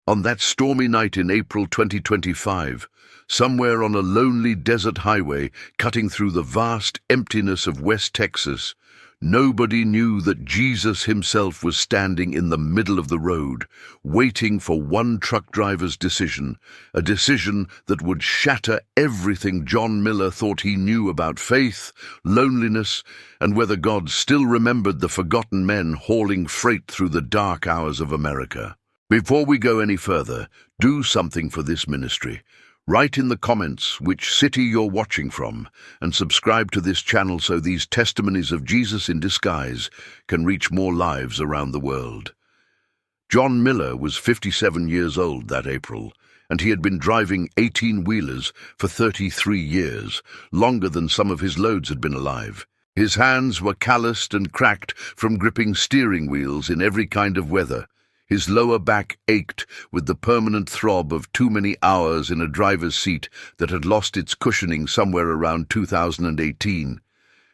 On that stormy night in April 2025, somewhere on a lonely desert highway cutting through the vast emptiness of West Texas, nobody knew that Jesus himself was standing in the middle of the road, waiting for one truck driver's decision, a decision that would shatter everything John Miller thought he knew about faith, loneliness, and whether God still remembered the forgotten men hauling freight through the dark hours of America. Before we go any further, do something for this ministry. Write in the comments which city you're watching from, and subscribe to this channel so these testimonies of Jesus in disguise can reach more lives around the world. John Miller was 57 years old that April, and he had been driving 18-wheelers for 33 years, longer than some of his loads had been alive. His hands were calloused and cracked from gripping steering wheels in every kind of weather. His lower back ached with the permanent throb of too many hours in a driver's seat that had lost its cushioning somewhere around 2018,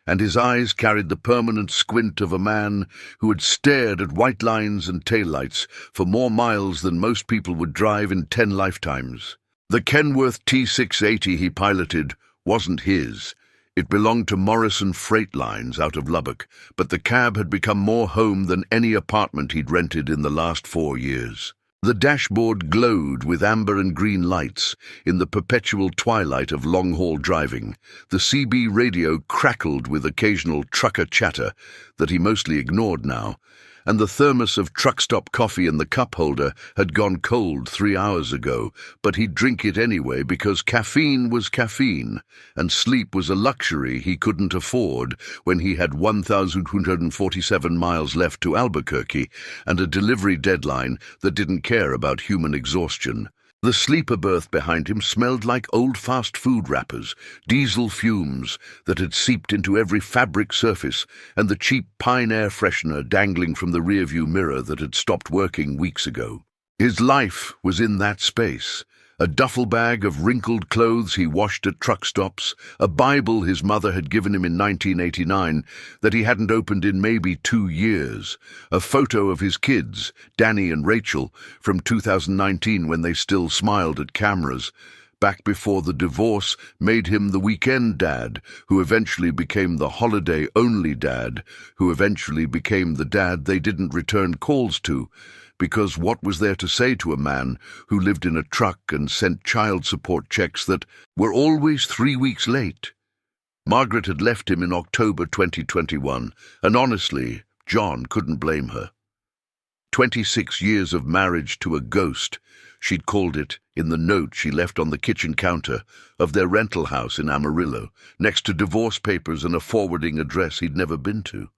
and his eyes carried the permanent squint of a man who had stared at white lines and taillights for more miles than most people would drive in 10 lifetimes. The Kenworth T680 he piloted wasn't his. It belonged to Morrison Freight Lines out of Lubbock, but the cab had become more home than any apartment he'd rented in the last 4 years. The dashboard glowed with amber and green lights in the perpetual twilight of long-haul driving. The CB radio crackled with occasional trucker chatter that he mostly ignored now, and the thermos of truck stop coffee in the cup holder had gone cold 3 hours ago, but he'd drink it anyway because caffeine was caffeine, and sleep was a luxury he couldn't afford when he had 1,247 miles left to Albuquerque and a delivery deadline that didn't care about human exhaustion. The sleeper berth behind him smelled like old fast food wrappers, diesel fumes that had seeped into every fabric surface, and the cheap pine air freshener dangling from the rearview mirror that had stopped working weeks ago. His life was in that space. A duffel bag of wrinkled clothes he washed at truck stops, a Bible his mother had given him in 1989 that he hadn't opened in maybe 2 years, a photo of his kids, Danny and Rachel, from 2019 when they still smiled at cameras, back before the divorce made him the weekend dad, who eventually became the holiday-only dad, who eventually became the dad they didn't return calls to, because what was there to say to a man who lived in a truck and sent child support checks that were always 3 weeks late? Margaret had left him in October 2021, and honestly, John couldn't blame her. 26 years of marriage to a ghost, she'd called it in the note she left on the kitchen counter of their rental house in Amarillo, next to divorce papers and a forwarding address he'd never been to.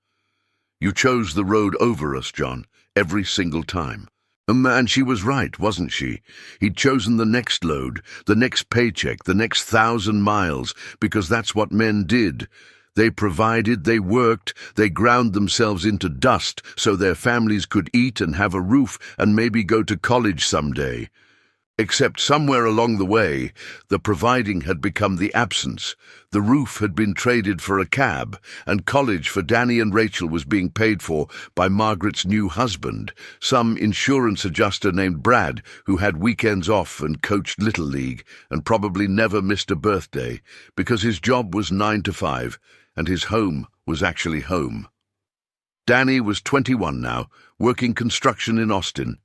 You chose the road over us, John, every single time. And she was right, wasn't she? He'd chosen the next load, the next paycheck, the next 1,000 miles, because that's what men did. They provided, they worked, they ground themselves into dust so their families could eat and have a roof and maybe go to college someday. Except somewhere along the way, the providing had become the absence. The roof had been traded for a cab, and college for Danny and Rachel was being paid for by Margaret's new husband, some insurance adjuster named Brad, who had weekends off and coached Little League and probably never missed a birthday because his job was 9 to 5 and his home was actually home. Danny was 21 now, working construction in Austin,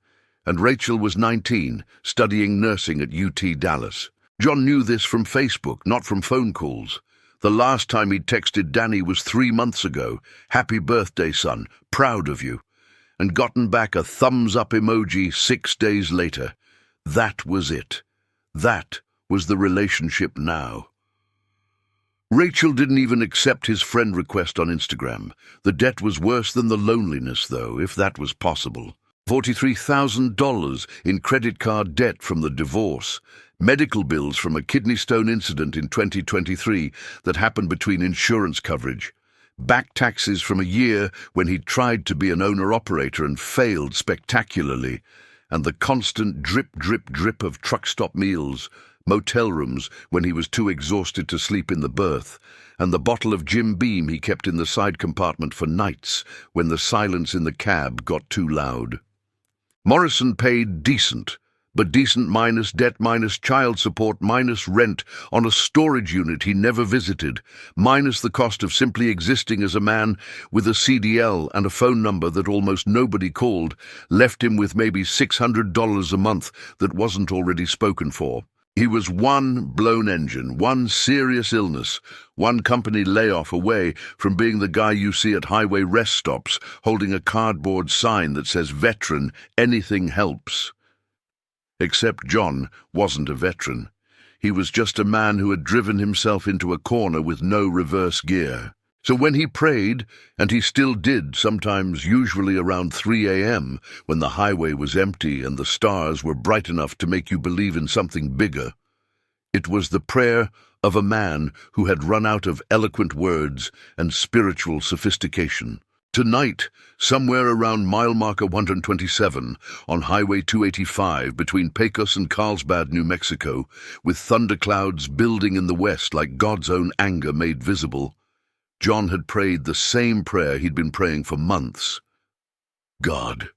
and Rachel was 19, studying nursing at UT Dallas. John knew this from Facebook, not from phone calls. The last time he'd texted Danny was 3 months ago, "Happy birthday, son, proud of you," and gotten back a thumbs-up emoji 6 days later. That was it. That was the relationship now. Rachel didn't even accept his friend request on Instagram. The debt was worse than the loneliness, though, if that was possible. $43,000 in credit card debt from the divorce, medical bills from a kidney stone incident in 2023 that happened between insurance coverage, back taxes from a year when he tried to be an owner-operator and failed spectacularly, and the constant drip, drip, drip of truck stop meals, motel rooms when he was too exhausted to sleep in the berth, and the bottle of Jim Beam he kept in the side compartment for nights when the silence in the cab got too loud. Morrison paid decent, But decent minus debt minus child support minus rent on a storage unit he never visited, minus the cost of simply existing as a man with a CDL and a phone number that almost nobody called, left him with maybe $600 a month that wasn't already spoken for. He was one blown engine, one serious illness, one company layoff away from being the guy you see at highway rest stops holding a cardboard sign that says "Veteran, anything helps." Except John wasn't a veteran. He was just a man who had driven himself into a corner with no reverse gear. So when he prayed, and he still did, sometimes usually around 3 a.m., when the highway was empty and the stars were bright enough to make you believe in something bigger, it was the prayer of a man who had run out of eloquent words and spiritual sophistication. Tonight, somewhere around mile marker 127 on Highway 285 between Pecos and Carlsbad, New Mexico, with thunderclouds building in the west like God's own anger made visible, John had prayed the same prayer he'd been praying for months. God,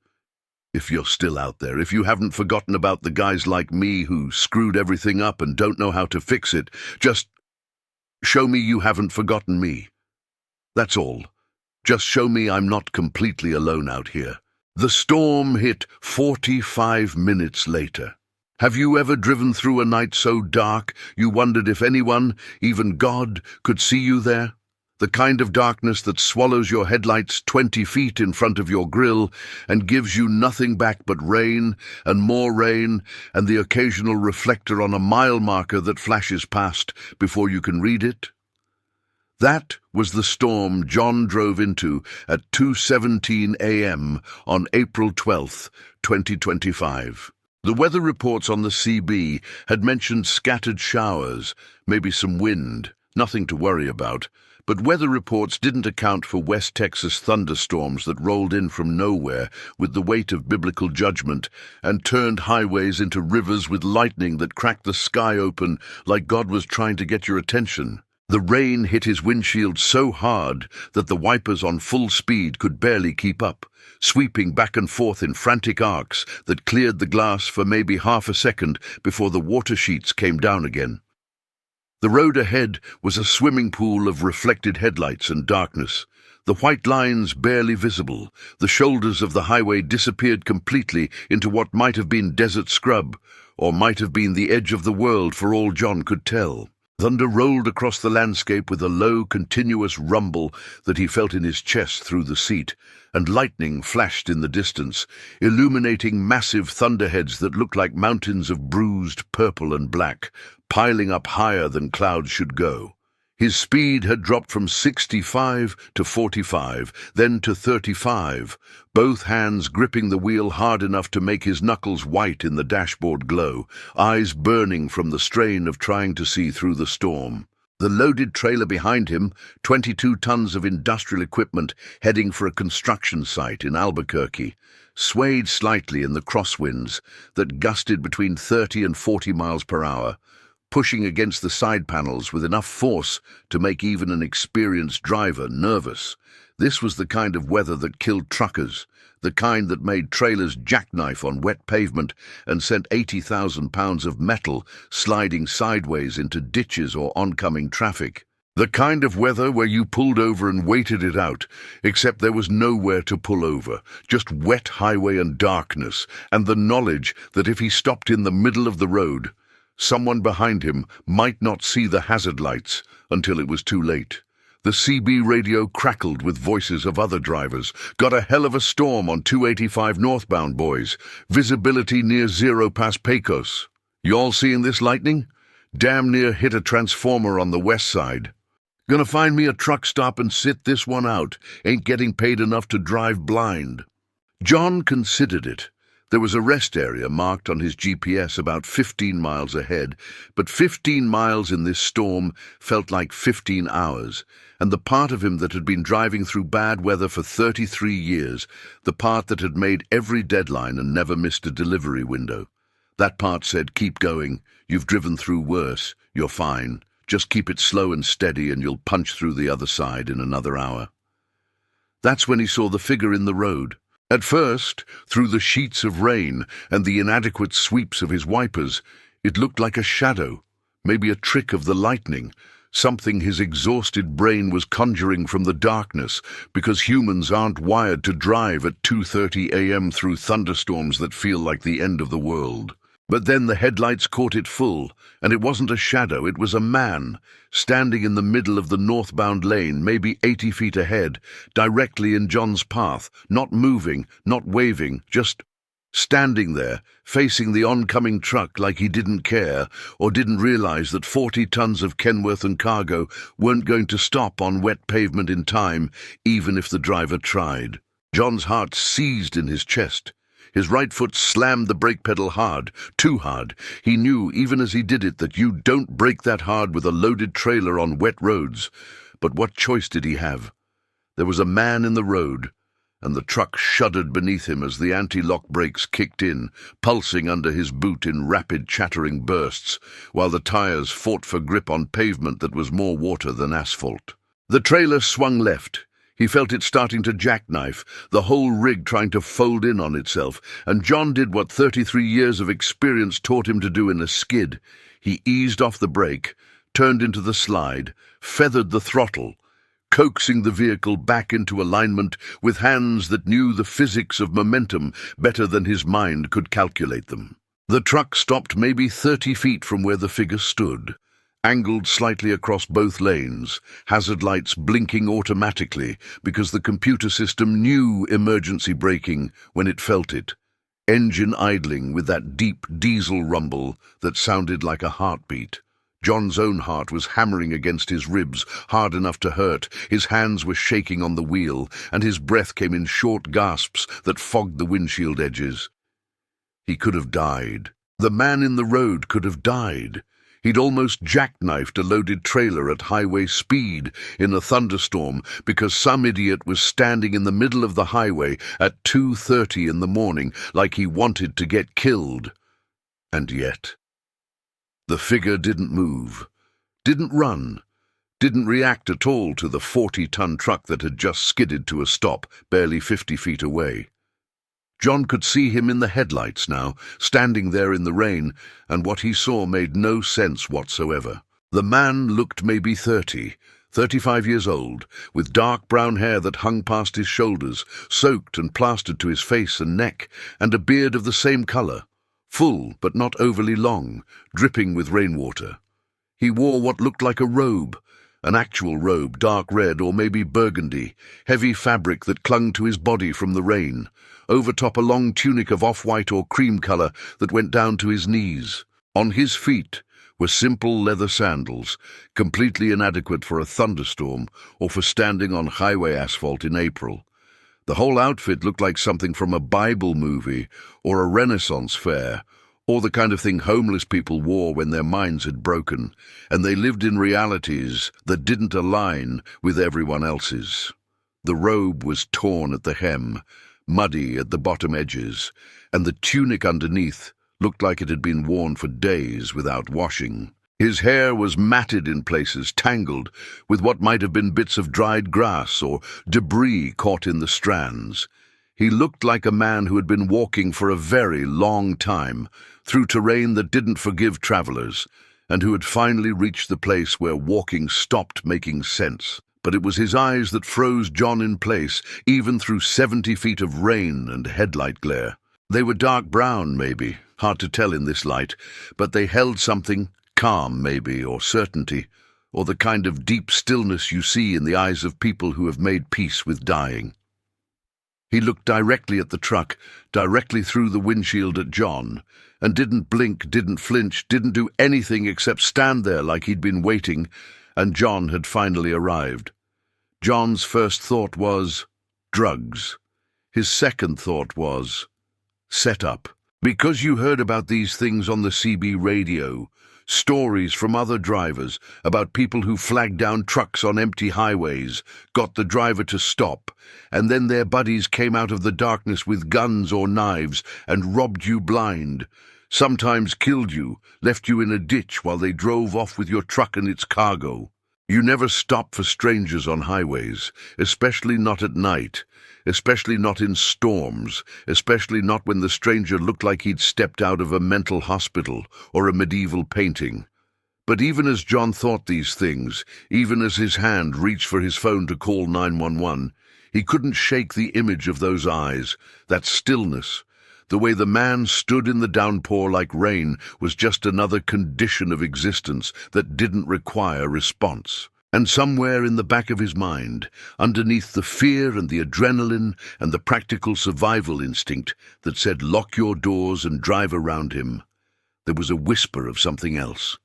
if you're still out there, if you haven't forgotten about the guys like me who screwed everything up and don't know how to fix it, just show me you haven't forgotten me. That's all. Just show me I'm not completely alone out here. The storm hit 45 minutes later. Have you ever driven through a night so dark you wondered if anyone, even God, could see you there? The kind of darkness that swallows your headlights 20 feet in front of your grill and gives you nothing back but rain and more rain and the occasional reflector on a mile marker that flashes past before you can read it? That was the storm John drove into at 2:17 a.m. on April 12, 2025. The weather reports on the CB had mentioned scattered showers, maybe some wind, nothing to worry about, but weather reports didn't account for West Texas thunderstorms that rolled in from nowhere with the weight of biblical judgment and turned highways into rivers with lightning that cracked the sky open like God was trying to get your attention. The rain hit his windshield so hard that the wipers on full speed could barely keep up, sweeping back and forth in frantic arcs that cleared the glass for maybe half a second before the water sheets came down again. The road ahead was a swimming pool of reflected headlights and darkness, the white lines barely visible. The shoulders of the highway disappeared completely into what might have been desert scrub, or might have been the edge of the world for all John could tell. Thunder rolled across the landscape with a low, continuous rumble that he felt in his chest through the seat, and lightning flashed in the distance, illuminating massive thunderheads that looked like mountains of bruised purple and black, piling up higher than clouds should go. His speed had dropped from 65 to 45, then to 35, both hands gripping the wheel hard enough to make his knuckles white in the dashboard glow, eyes burning from the strain of trying to see through the storm. The loaded trailer behind him, 22 tons of industrial equipment heading for a construction site in Albuquerque, swayed slightly in the crosswinds that gusted between 30 and 40 miles per hour, pushing against the side panels with enough force to make even an experienced driver nervous. This was the kind of weather that killed truckers, the kind that made trailers jackknife on wet pavement and sent 80,000 pounds of metal sliding sideways into ditches or oncoming traffic. The kind of weather where you pulled over and waited it out, except there was nowhere to pull over, just wet highway and darkness, and the knowledge that if he stopped in the middle of the road, someone behind him might not see the hazard lights until it was too late. The CB radio crackled with voices of other drivers. Got a hell of a storm on 285 northbound, boys. Visibility near zero past Pecos. You all seeing this lightning? Damn near hit a transformer on the west side. Gonna find me a truck stop and sit this one out. Ain't getting paid enough to drive blind. John considered it. There was a rest area marked on his GPS about 15 miles ahead, but 15 miles in this storm felt like 15 hours, and the part of him that had been driving through bad weather for 33 years, the part that had made every deadline and never missed a delivery window, that part said, keep going, you've driven through worse, you're fine, just keep it slow and steady and you'll punch through the other side in another hour. That's when he saw the figure in the road. At first, through the sheets of rain and the inadequate sweeps of his wipers, it looked like a shadow, maybe a trick of the lightning, something his exhausted brain was conjuring from the darkness, because humans aren't wired to drive at 2:30 a.m. through thunderstorms that feel like the end of the world. But then the headlights caught it full, and it wasn't a shadow, it was a man, standing in the middle of the northbound lane, maybe 80 feet ahead, directly in John's path, not moving, not waving, just standing there, facing the oncoming truck like he didn't care, or didn't realize that 40 tons of Kenworth and cargo weren't going to stop on wet pavement in time, even if the driver tried. John's heart seized in his chest. His right foot slammed the brake pedal hard, too hard. He knew, even as he did it, that you don't brake that hard with a loaded trailer on wet roads. But what choice did he have? There was a man in the road, and the truck shuddered beneath him as the anti-lock brakes kicked in, pulsing under his boot in rapid, chattering bursts, while the tires fought for grip on pavement that was more water than asphalt. The trailer swung left. He felt it starting to jackknife, the whole rig trying to fold in on itself, and John did what 33 years of experience taught him to do in a skid. He eased off the brake, turned into the slide, feathered the throttle, coaxing the vehicle back into alignment with hands that knew the physics of momentum better than his mind could calculate them. The truck stopped maybe 30 feet from where the figure stood, angled slightly across both lanes, hazard lights blinking automatically because the computer system knew emergency braking when it felt it, engine idling with that deep diesel rumble that sounded like a heartbeat. John's own heart was hammering against his ribs, hard enough to hurt. His hands were shaking on the wheel, and his breath came in short gasps that fogged the windshield edges. He could have died. The man in the road could have died. He'd almost jackknifed a loaded trailer at highway speed in a thunderstorm because some idiot was standing in the middle of the highway at 2:30 in the morning like he wanted to get killed. And yet, the figure didn't move, didn't run, didn't react at all to the 40-ton truck that had just skidded to a stop barely 50 feet away. John could see him in the headlights now, standing there in the rain, and what he saw made no sense whatsoever. The man looked maybe 30, 35 years old, with dark brown hair that hung past his shoulders, soaked and plastered to his face and neck, and a beard of the same color, full but not overly long, dripping with rainwater. He wore what looked like a robe, an actual robe, dark red or maybe burgundy, heavy fabric that clung to his body from the rain, overtop a long tunic of off-white or cream color that went down to his knees. On his feet were simple leather sandals, completely inadequate for a thunderstorm or for standing on highway asphalt in April. The whole outfit looked like something from a Bible movie or a Renaissance fair, or the kind of thing homeless people wore when their minds had broken, and they lived in realities that didn't align with everyone else's. The robe was torn at the hem, muddy at the bottom edges, and the tunic underneath looked like it had been worn for days without washing. His hair was matted in places, tangled with what might have been bits of dried grass or debris caught in the strands. He looked like a man who had been walking for a very long time through terrain that didn't forgive travelers, and who had finally reached the place where walking stopped making sense. But it was his eyes that froze John in place, even through 70 feet of rain and headlight glare. They were dark brown, maybe, hard to tell in this light, but they held something, calm maybe, or certainty, or the kind of deep stillness you see in the eyes of people who have made peace with dying. He looked directly at the truck, directly through the windshield at John, and didn't blink, didn't flinch, didn't do anything except stand there like he'd been waiting, and John had finally arrived. John's first thought was, drugs. His second thought was, set up. Because you heard about these things on the CB radio, stories from other drivers about people who flagged down trucks on empty highways, got the driver to stop, and then their buddies came out of the darkness with guns or knives and robbed you blind, sometimes killed you, left you in a ditch while they drove off with your truck and its cargo. You never stop for strangers on highways, especially not at night, especially not in storms, especially not when the stranger looked like he'd stepped out of a mental hospital or a medieval painting. But even as John thought these things, even as his hand reached for his phone to call 911, he couldn't shake the image of those eyes, that stillness. The way the man stood in the downpour like rain was just another condition of existence that didn't require response. And somewhere in the back of his mind, underneath the fear and the adrenaline and the practical survival instinct that said lock your doors and drive around him, there was a whisper of something else.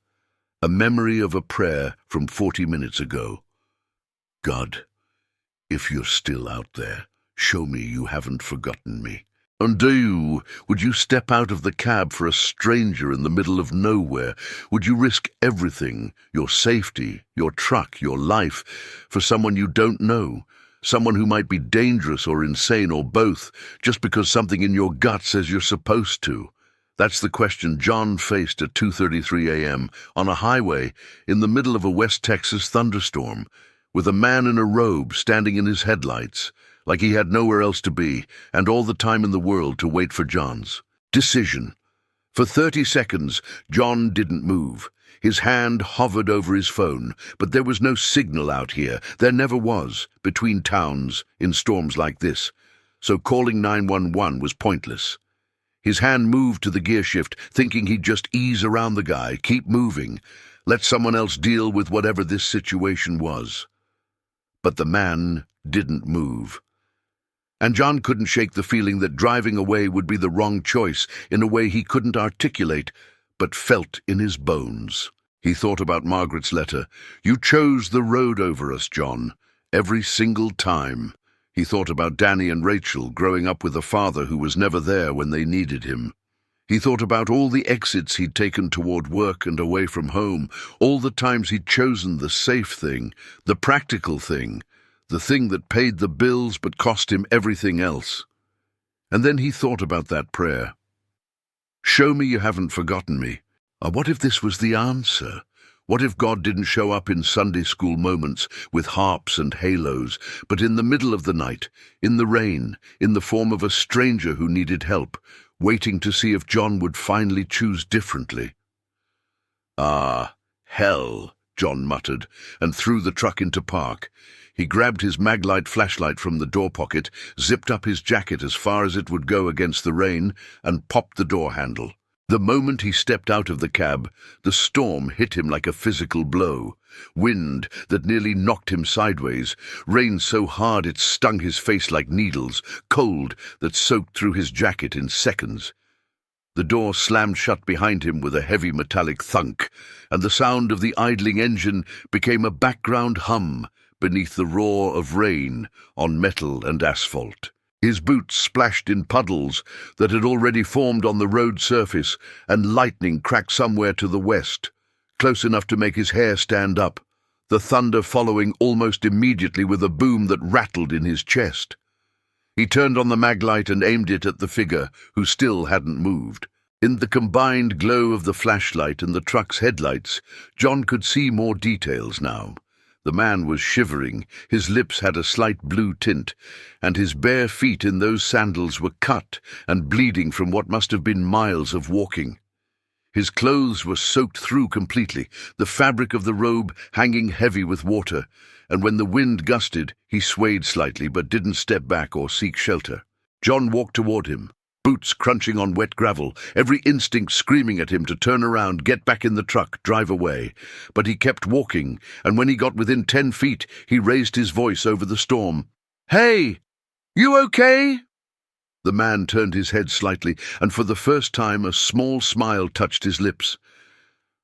A memory of a prayer from 40 minutes ago. God, if you're still out there, show me you haven't forgotten me. And would you step out of the cab for a stranger in the middle of nowhere? Would you risk everything, your safety, your truck, your life, for someone you don't know? Someone who might be dangerous or insane or both, just because something in your gut says you're supposed to? That's the question John faced at 2:33 a.m. on a highway in the middle of a West Texas thunderstorm, with a man in a robe standing in his headlights, like he had nowhere else to be, and all the time in the world to wait for John's decision. For 30 seconds, John didn't move. His hand hovered over his phone, but there was no signal out here. There never was, between towns, in storms like this. So calling 911 was pointless. His hand moved to the gear shift, thinking he'd just ease around the guy, keep moving, let someone else deal with whatever this situation was. But the man didn't move. And John couldn't shake the feeling that driving away would be the wrong choice in a way he couldn't articulate, but felt in his bones. He thought about Margaret's letter. You chose the road over us, John, every single time. He thought about Danny and Rachel growing up with a father who was never there when they needed him. He thought about all the exits he'd taken toward work and away from home, all the times he'd chosen the safe thing, the practical thing, the thing that paid the bills but cost him everything else. And then he thought about that prayer. Show me you haven't forgotten me. What if this was the answer? What if God didn't show up in Sunday school moments with harps and halos, but in the middle of the night, in the rain, in the form of a stranger who needed help, waiting to see if John would finally choose differently? Ah, hell, John muttered, and threw the truck into park. He grabbed his Maglite flashlight from the door pocket, zipped up his jacket as far as it would go against the rain, and popped the door handle. The moment he stepped out of the cab, the storm hit him like a physical blow. Wind that nearly knocked him sideways, rain so hard it stung his face like needles, cold that soaked through his jacket in seconds. The door slammed shut behind him with a heavy metallic thunk, and the sound of the idling engine became a background hum beneath the roar of rain on metal and asphalt. His boots splashed in puddles that had already formed on the road surface, and lightning cracked somewhere to the west, close enough to make his hair stand up, the thunder following almost immediately with a boom that rattled in his chest. He turned on the maglite and aimed it at the figure, who still hadn't moved. In the combined glow of the flashlight and the truck's headlights, John could see more details now. The man was shivering, his lips had a slight blue tint, and his bare feet in those sandals were cut and bleeding from what must have been miles of walking. His clothes were soaked through completely, the fabric of the robe hanging heavy with water, and when the wind gusted, he swayed slightly but didn't step back or seek shelter. John walked toward him, boots crunching on wet gravel, every instinct screaming at him to turn around, get back in the truck, drive away. But he kept walking, and when he got within 10 feet, he raised his voice over the storm. "Hey! You okay?" The man turned his head slightly, and for the first time a small smile touched his lips.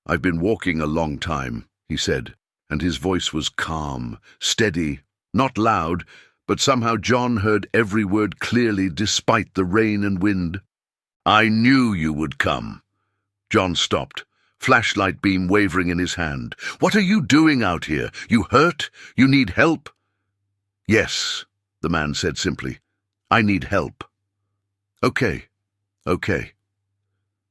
"I've been walking a long time," he said, and his voice was calm, steady, not loud, but somehow John heard every word clearly despite the rain and wind. "I knew you would come." John stopped, flashlight beam wavering in his hand. "What are you doing out here? You hurt? You need help?" "Yes," the man said simply. "I need help." Okay.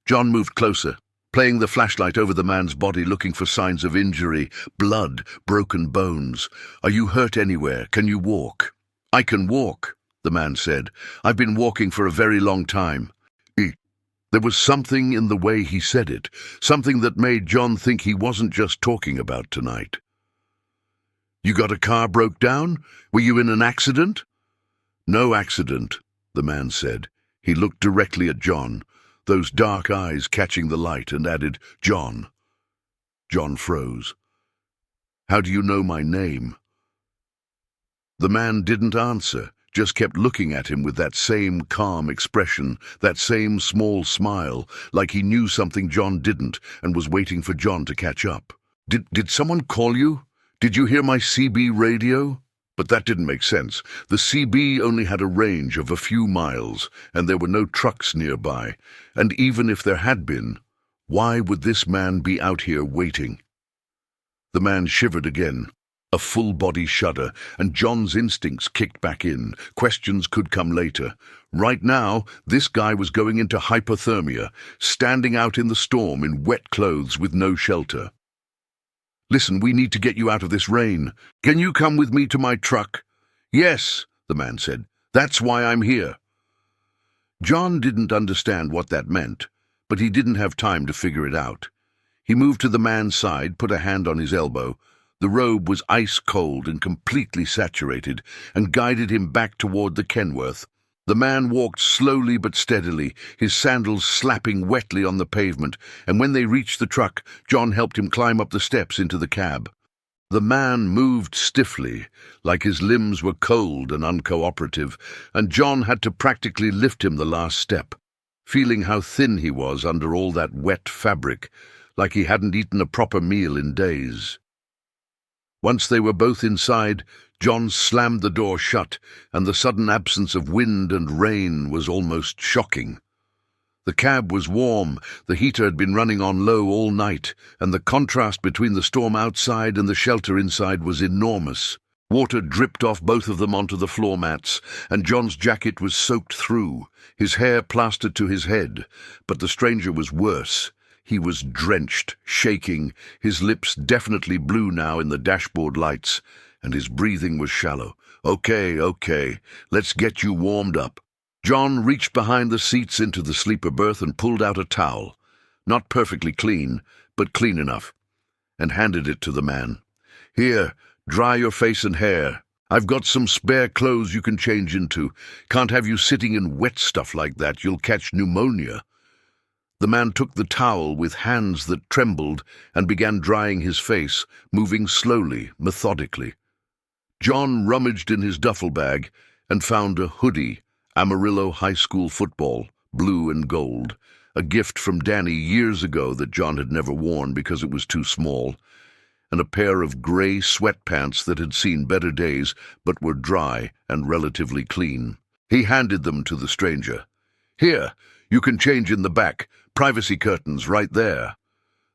John moved closer. playing the flashlight over the man's body, looking for signs of injury, blood, broken bones. "Are you hurt anywhere? Can you walk?" "I can walk," the man said. "I've been walking for a very long time." There was something in the way he said it, something that made John think he wasn't just talking about tonight. "You got a car broke down? Were you in an accident?" "No accident," the man said. He looked directly at John, those dark eyes catching the light, and added, "John." John froze. "How do you know my name?" The man didn't answer, just kept looking at him with that same calm expression, that same small smile, like he knew something John didn't and was waiting for John to catch up. Did someone call you? Did you hear my CB radio?" But that didn't make sense. The CB only had a range of a few miles, and there were no trucks nearby. And even if there had been, why would this man be out here waiting? The man shivered again, a full-body shudder, and John's instincts kicked back in. Questions could come later. Right now, this guy was going into hypothermia, standing out in the storm in wet clothes with no shelter. "Listen, we need to get you out of this rain. Can you come with me to my truck?" "Yes," the man said. "That's why I'm here." John didn't understand what that meant, but he didn't have time to figure it out. He moved to the man's side, put a hand on his elbow. The robe was ice-cold and completely saturated, and guided him back toward the Kenworth. The man walked slowly but steadily, his sandals slapping wetly on the pavement, and when they reached the truck, John helped him climb up the steps into the cab. The man moved stiffly, like his limbs were cold and uncooperative, and John had to practically lift him the last step, feeling how thin he was under all that wet fabric, like he hadn't eaten a proper meal in days. Once they were both inside, John slammed the door shut, and the sudden absence of wind and rain was almost shocking. The cab was warm, the heater had been running on low all night, and the contrast between the storm outside and the shelter inside was enormous. Water dripped off both of them onto the floor mats, and John's jacket was soaked through, his hair plastered to his head. But the stranger was worse. He was drenched, shaking, his lips definitely blue now in the dashboard lights, and his breathing was shallow. Okay, let's get you warmed up." John reached behind the seats into the sleeper berth and pulled out a towel, not perfectly clean, but clean enough, and handed it to the man. "Here, dry your face and hair. I've got some spare clothes you can change into. Can't have you sitting in wet stuff like that. You'll catch pneumonia." The man took the towel with hands that trembled and began drying his face, moving slowly, methodically. John rummaged in his duffel bag and found a hoodie, Amarillo high school football, blue and gold, a gift from Danny years ago that John had never worn because it was too small, and a pair of gray sweatpants that had seen better days but were dry and relatively clean. He handed them to the stranger. "Here, you can change in the back. Privacy curtains right there."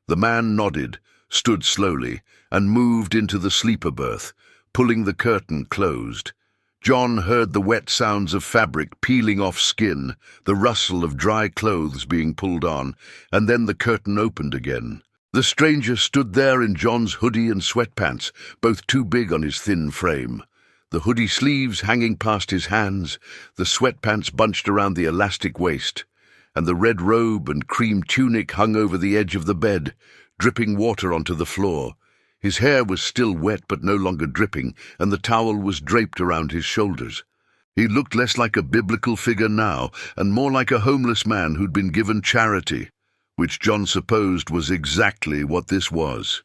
The man nodded, stood slowly, and moved into the sleeper berth, pulling the curtain closed. John heard the wet sounds of fabric peeling off skin, the rustle of dry clothes being pulled on, and then the curtain opened again. The stranger stood there in John's hoodie and sweatpants, both too big on his thin frame. The hoodie sleeves hanging past his hands, the sweatpants bunched around the elastic waist, and the red robe and cream tunic hung over the edge of the bed, dripping water onto the floor. His hair was still wet but no longer dripping, and the towel was draped around his shoulders. He looked less like a biblical figure now, and more like a homeless man who'd been given charity, which John supposed was exactly what this was.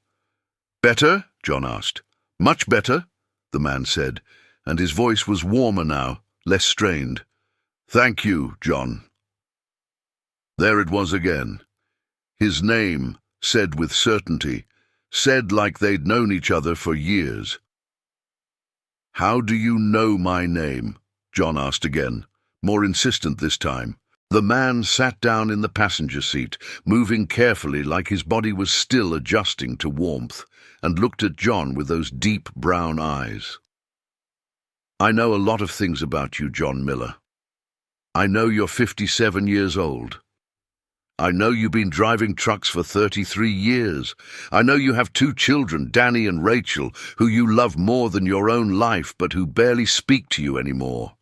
"Better?" John asked. "Much better," the man said, and his voice was warmer now, less strained. "Thank you, John." There it was again. His name, said with certainty, said like they'd known each other for years. "How do you know my name?" John asked again, more insistent this time. The man sat down in the passenger seat, moving carefully like his body was still adjusting to warmth, and looked at John with those deep brown eyes. "I know a lot of things about you, John Miller. I know you're 57 years old. I know you've been driving trucks for 33 years. I know you have 2 children, Danny and Rachel, who you love more than your own life, but who barely speak to you anymore.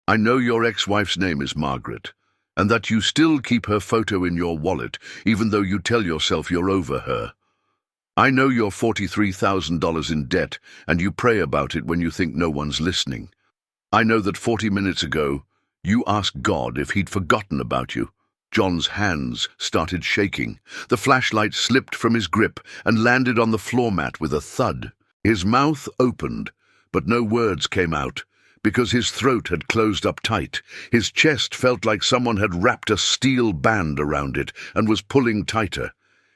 I know your ex-wife's name is Margaret, and that you still keep her photo in your wallet, even though you tell yourself you're over her. I know you're $43,000 in debt, and you pray about it when you think no one's listening. I know that 40 minutes ago, you asked God if he'd forgotten about you. John's hands started shaking. The flashlight slipped from his grip and landed on the floor mat with a thud. His mouth opened, but no words came out, because his throat had closed up tight. His chest felt like someone had wrapped a steel band around it and was pulling tighter,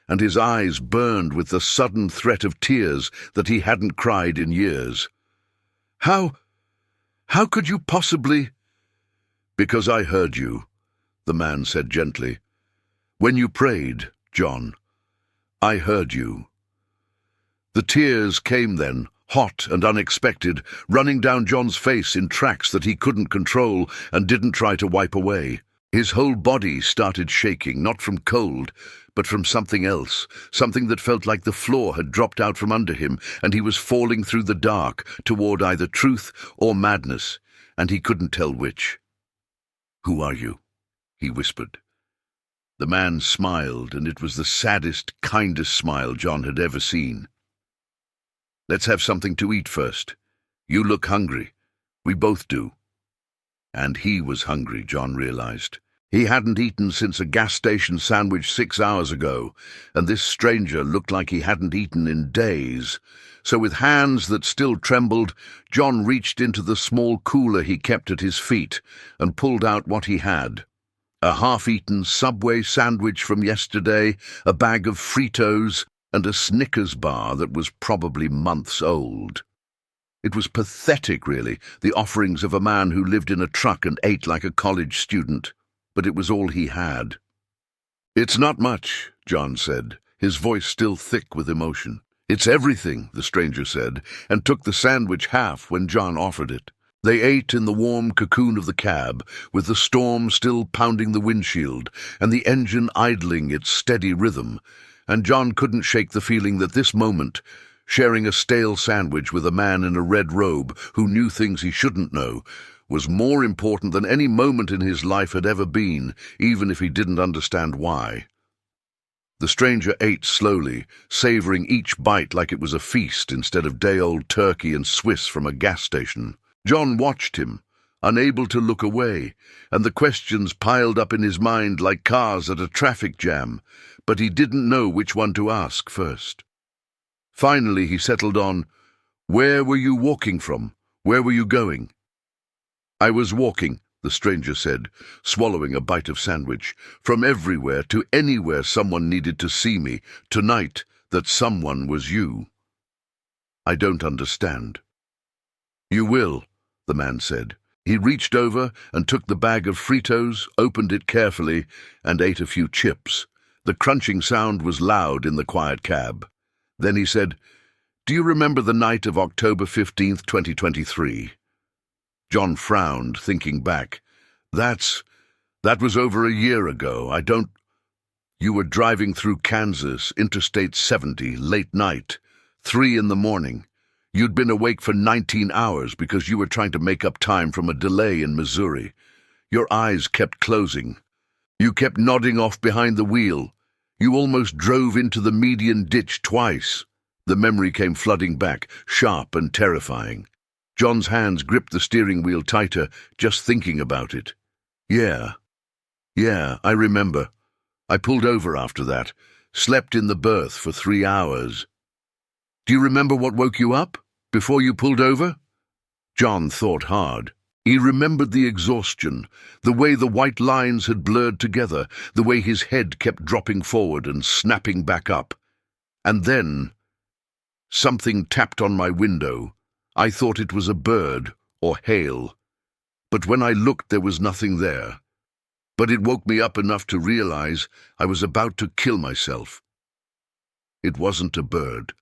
and his eyes burned with the sudden threat of tears that he hadn't cried in years. How could you possibly? Because I heard you, the man said gently. When you prayed, John, I heard you. The tears came then, hot and unexpected, running down John's face in tracks that he couldn't control and didn't try to wipe away. His whole body started shaking, not from cold, but from something else, something that felt like the floor had dropped out from under him and he was falling through the dark toward either truth or madness, and he couldn't tell which. Who are you? He whispered. The man smiled, and it was the saddest, kindest smile John had ever seen. Let's have something to eat first. You look hungry. We both do. And he was hungry, John realized. He hadn't eaten since a gas station sandwich 6 hours ago, and this stranger looked like he hadn't eaten in days. So with hands that still trembled, John reached into the small cooler he kept at his feet and pulled out what he had. A half-eaten Subway sandwich from yesterday, a bag of Fritos, and a Snickers bar that was probably months old. It was pathetic, really, the offerings of a man who lived in a truck and ate like a college student, but it was all he had. It's not much, John said, his voice still thick with emotion. It's everything, the stranger said, and took the sandwich half when John offered it. They ate in the warm cocoon of the cab, with the storm still pounding the windshield and the engine idling its steady rhythm, and John couldn't shake the feeling that this moment, sharing a stale sandwich with a man in a red robe who knew things he shouldn't know, was more important than any moment in his life had ever been, even if he didn't understand why. The stranger ate slowly, savoring each bite like it was a feast instead of day-old turkey and Swiss from a gas station. John watched him, unable to look away, and the questions piled up in his mind like cars at a traffic jam, but he didn't know which one to ask first. Finally he settled on, "Where were you walking from? Where were you going?" "I was walking," the stranger said, swallowing a bite of sandwich, "from everywhere to anywhere someone needed to see me. Tonight, that someone was you." "I don't understand." "You will," the man said. He reached over and took the bag of Fritos, opened it carefully, and ate a few chips. The crunching sound was loud in the quiet cab. Then he said, "Do you remember the night of October 15th, 2023? John frowned, thinking back. That was over a year ago. You were driving through Kansas, Interstate 70, late night, 3 in the morning. You'd been awake for 19 hours because you were trying to make up time from a delay in Missouri. Your eyes kept closing. You kept nodding off behind the wheel. You almost drove into the median ditch twice." The memory came flooding back, sharp and terrifying. John's hands gripped the steering wheel tighter, just thinking about it. Yeah, I remember. I pulled over after that, slept in the berth for 3 hours. Do you remember what woke you up, before you pulled over? John thought hard. He remembered the exhaustion, the way the white lines had blurred together, the way his head kept dropping forward and snapping back up. And then, something tapped on my window. I thought it was a bird or hail. But when I looked, there was nothing there. But it woke me up enough to realize I was about to kill myself. It wasn't a bird,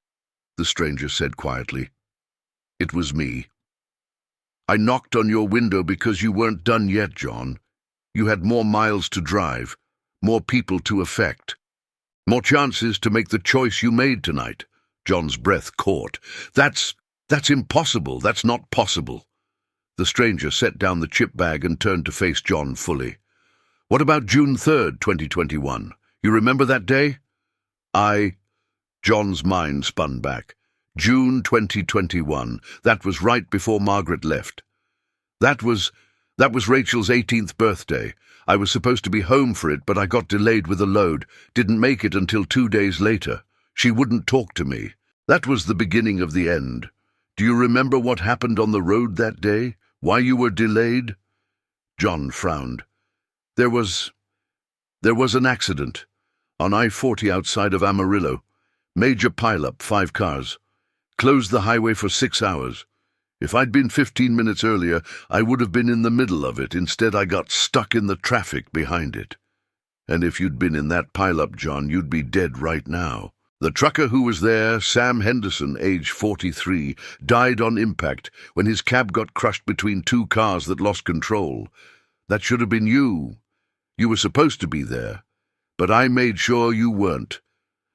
the stranger said quietly. It was me. I knocked on your window because you weren't done yet, John. You had more miles to drive, more people to affect. More chances to make the choice you made tonight. John's breath caught. That's impossible. That's not possible. The stranger set down the chip bag and turned to face John fully. What about June 3rd, 2021? You remember that day? John's mind spun back. June 2021. That was right before Margaret left. That was Rachel's 18th birthday. I was supposed to be home for it, but I got delayed with a load. Didn't make it until 2 days later. She wouldn't talk to me. That was the beginning of the end. Do you remember what happened on the road that day? Why you were delayed? John frowned. There was an accident on I-40 outside of Amarillo. Major pileup, 5 cars. Closed the highway for 6 hours. If I'd been 15 minutes earlier, I would have been in the middle of it. Instead, I got stuck in the traffic behind it. And if you'd been in that pileup, John, you'd be dead right now. The trucker who was there, Sam Henderson, age 43, died on impact when his cab got crushed between 2 cars that lost control. That should have been you. You were supposed to be there, but I made sure you weren't.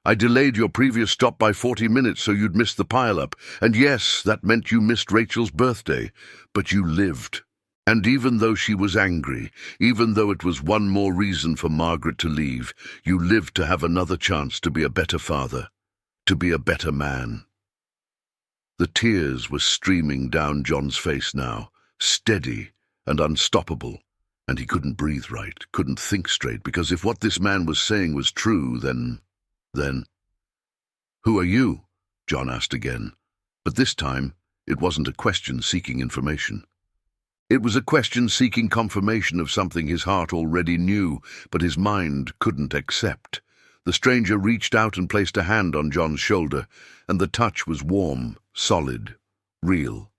I delayed your previous stop by 40 minutes so you'd miss the pileup, and yes, that meant you missed Rachel's birthday, but you lived. And even though she was angry, even though it was one more reason for Margaret to leave, you lived to have another chance to be a better father, to be a better man. The tears were streaming down John's face now, steady and unstoppable, and he couldn't breathe right, couldn't think straight, because if what this man was saying was true, then... Who are you? John asked again, but this time it wasn't a question seeking information. It was a question seeking confirmation of something his heart already knew, but his mind couldn't accept. The stranger reached out and placed a hand on John's shoulder, and the touch was warm, solid, real.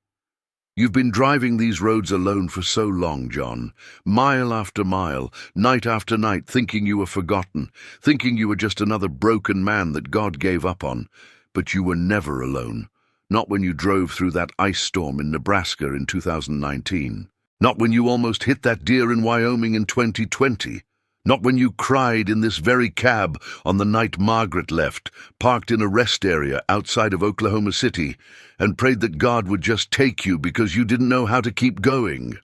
You've been driving these roads alone for so long, John, mile after mile, night after night, thinking you were forgotten, thinking you were just another broken man that God gave up on. But you were never alone. Not when you drove through that ice storm in Nebraska in 2019. Not when you almost hit that deer in Wyoming in 2020. Not when you cried in this very cab on the night Margaret left, parked in a rest area outside of Oklahoma City, and prayed that God would just take you because you didn't know how to keep going.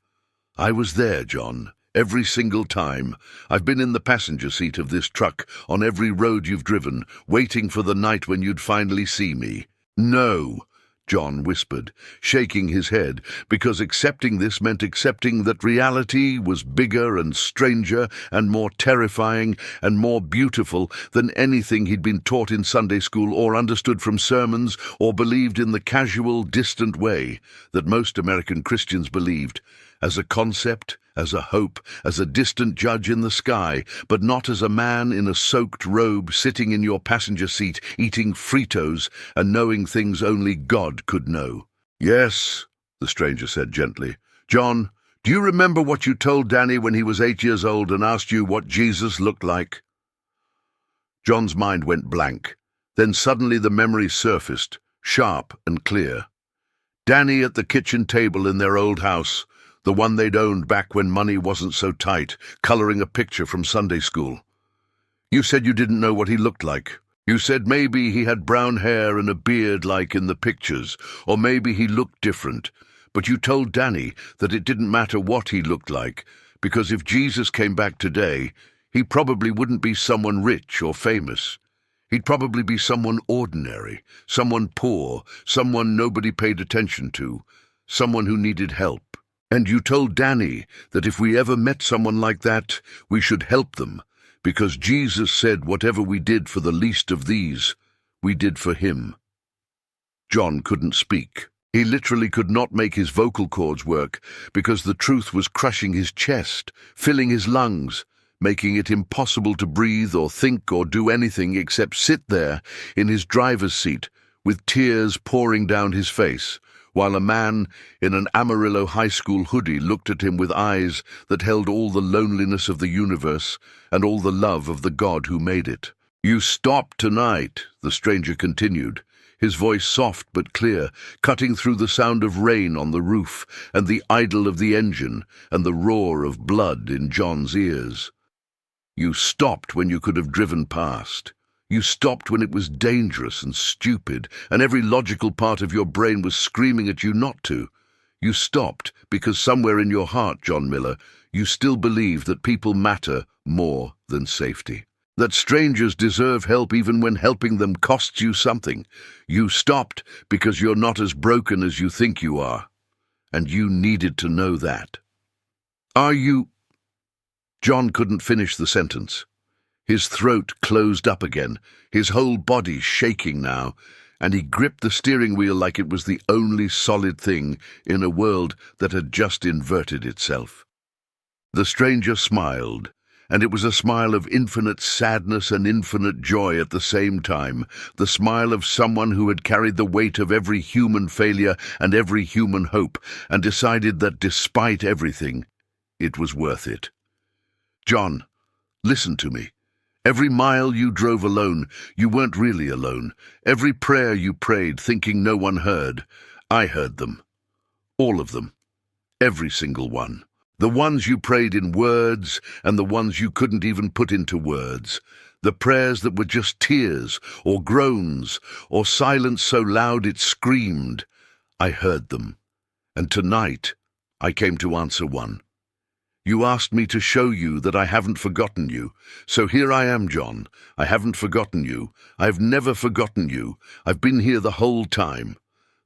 I was there, John, every single time. I've been in the passenger seat of this truck on every road you've driven, waiting for the night when you'd finally see me. No, John whispered, shaking his head, because accepting this meant accepting that reality was bigger and stranger and more terrifying and more beautiful than anything he'd been taught in Sunday school or understood from sermons or believed in the casual, distant way that most American Christians believed, as a concept, as a hope, as a distant judge in the sky, but not as a man in a soaked robe sitting in your passenger seat eating Fritos and knowing things only God could know. Yes, the stranger said gently. John, do you remember what you told Danny when he was 8 years old and asked you what Jesus looked like? John's mind went blank. Then suddenly the memory surfaced, sharp and clear. Danny at the kitchen table in their old house, the one they'd owned back when money wasn't so tight, coloring a picture from Sunday school. You said you didn't know what he looked like. You said maybe he had brown hair and a beard like in the pictures, or maybe he looked different. But you told Danny that it didn't matter what he looked like, because if Jesus came back today, he probably wouldn't be someone rich or famous. He'd probably be someone ordinary, someone poor, someone nobody paid attention to, someone who needed help. And you told Danny that if we ever met someone like that, we should help them, because Jesus said whatever we did for the least of these, we did for him. John couldn't speak. He literally could not make his vocal cords work because the truth was crushing his chest, filling his lungs, making it impossible to breathe or think or do anything except sit there in his driver's seat with tears pouring down his face, while a man in an Amarillo high school hoodie looked at him with eyes that held all the loneliness of the universe and all the love of the God who made it. You stop tonight, the stranger continued, his voice soft but clear, cutting through the sound of rain on the roof and the idle of the engine and the roar of blood in John's ears. You stopped when you could have driven past. You stopped when it was dangerous and stupid, and every logical part of your brain was screaming at you not to. You stopped because somewhere in your heart, John Miller, you still believe that people matter more than safety. That strangers deserve help even when helping them costs you something. You stopped because you're not as broken as you think you are. And you needed to know that. Are you... John couldn't finish the sentence. His throat closed up again, his whole body shaking now, and he gripped the steering wheel like it was the only solid thing in a world that had just inverted itself. The stranger smiled, and it was a smile of infinite sadness and infinite joy at the same time, the smile of someone who had carried the weight of every human failure and every human hope, and decided that despite everything, it was worth it. John, listen to me. Every mile you drove alone, you weren't really alone. Every prayer you prayed, thinking no one heard, I heard them. All of them. Every single one. The ones you prayed in words and the ones you couldn't even put into words. The prayers that were just tears or groans or silence so loud it screamed. I heard them. And tonight, I came to answer one. You asked me to show you that I haven't forgotten you. So here I am, John. I haven't forgotten you. I've never forgotten you. I've been here the whole time.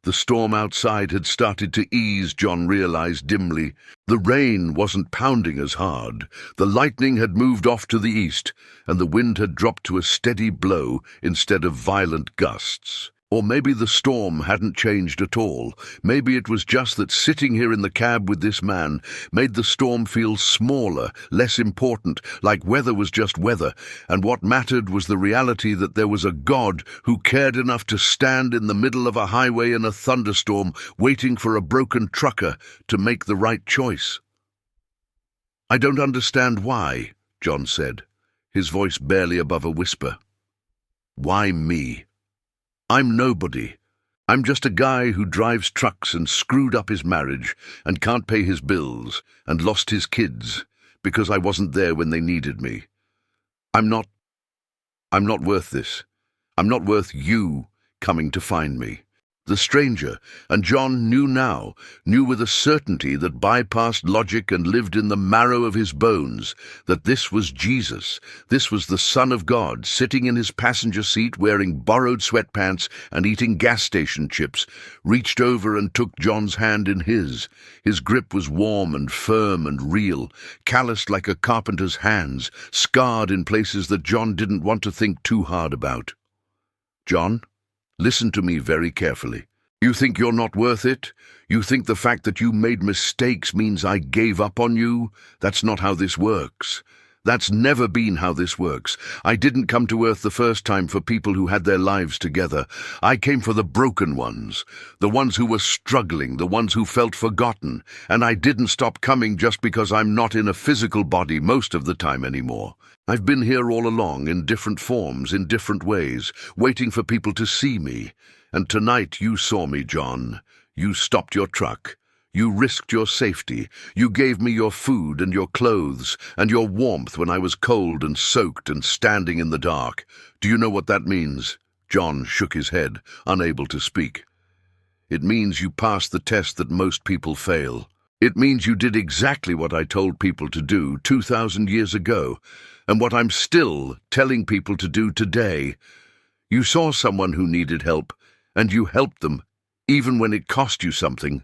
The storm outside had started to ease, John realized dimly. The rain wasn't pounding as hard. The lightning had moved off to the east, and the wind had dropped to a steady blow instead of violent gusts. Or maybe the storm hadn't changed at all. Maybe it was just that sitting here in the cab with this man made the storm feel smaller, less important, like weather was just weather, and what mattered was the reality that there was a God who cared enough to stand in the middle of a highway in a thunderstorm, waiting for a broken trucker to make the right choice. I don't understand why, John said, his voice barely above a whisper. Why me? I'm nobody. I'm just a guy who drives trucks and screwed up his marriage and can't pay his bills and lost his kids because I wasn't there when they needed me. I'm not worth this. I'm not worth you coming to find me. The stranger, and John knew now, knew with a certainty that bypassed logic and lived in the marrow of his bones, that this was Jesus, this was the Son of God, sitting in his passenger seat wearing borrowed sweatpants and eating gas station chips, reached over and took John's hand in his. His grip was warm and firm and real, calloused like a carpenter's hands, scarred in places that John didn't want to think too hard about. John? Listen to me very carefully. You think you're not worth it? You think the fact that you made mistakes means I gave up on you? That's not how this works. That's never been how this works. I didn't come to Earth the first time for people who had their lives together. I came for the broken ones, the ones who were struggling, the ones who felt forgotten. And I didn't stop coming just because I'm not in a physical body most of the time anymore. I've been here all along, in different forms, in different ways, waiting for people to see me. And tonight you saw me, John. You stopped your truck. You risked your safety. You gave me your food and your clothes and your warmth when I was cold and soaked and standing in the dark. Do you know what that means? John shook his head, unable to speak. It means you passed the test that most people fail. It means you did exactly what I told people to do 2,000 years ago, and what I'm still telling people to do today. You saw someone who needed help, and you helped them, even when it cost you something.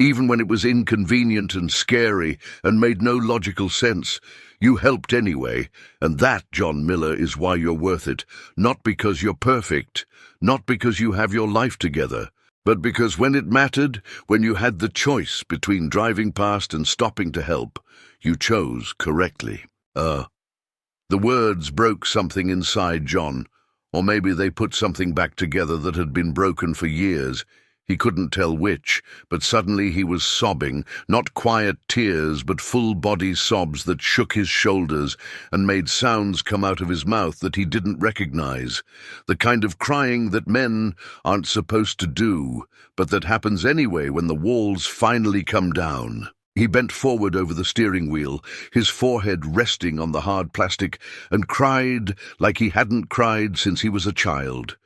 Even when it was inconvenient and scary and made no logical sense, you helped anyway, and that, John Miller, is why you're worth it. Not because you're perfect, not because you have your life together, but because when it mattered, when you had the choice between driving past and stopping to help, you chose correctly. The words broke something inside John, or maybe they put something back together that had been broken for years. He couldn't tell which, but suddenly he was sobbing, not quiet tears, but full-body sobs that shook his shoulders and made sounds come out of his mouth that he didn't recognize. The kind of crying that men aren't supposed to do, but that happens anyway when the walls finally come down. He bent forward over the steering wheel, his forehead resting on the hard plastic, and cried like he hadn't cried since he was a child.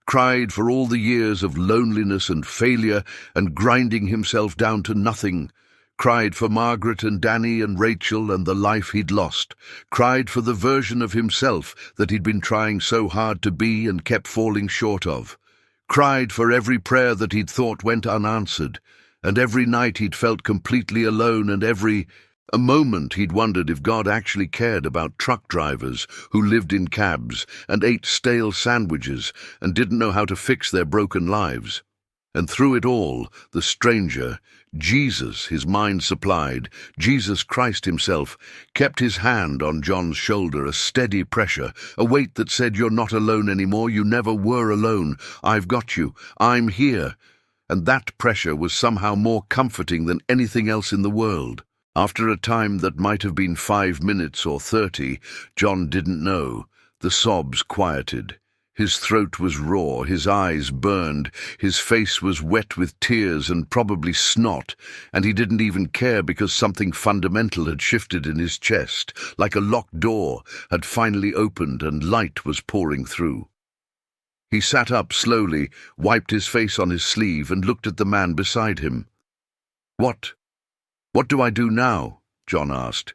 Cried for all the years of loneliness and failure and grinding himself down to nothing. Cried for Margaret and Danny and Rachel and the life he'd lost. Cried for the version of himself that he'd been trying so hard to be and kept falling short of. Cried for every prayer that he'd thought went unanswered, and every night he'd felt completely alone, and a moment he'd wondered if God actually cared about truck drivers who lived in cabs and ate stale sandwiches and didn't know how to fix their broken lives. And through it all, the stranger, Jesus, his mind supplied, Jesus Christ himself, kept his hand on John's shoulder, a steady pressure, a weight that said, "You're not alone anymore, you never were alone, I've got you, I'm here." And that pressure was somehow more comforting than anything else in the world. After a time that might have been 5 minutes or 30, John didn't know, the sobs quieted. His throat was raw, his eyes burned, his face was wet with tears and probably snot, and he didn't even care because something fundamental had shifted in his chest, like a locked door had finally opened and light was pouring through. He sat up slowly, wiped his face on his sleeve, and looked at the man beside him. What do I do now?" John asked.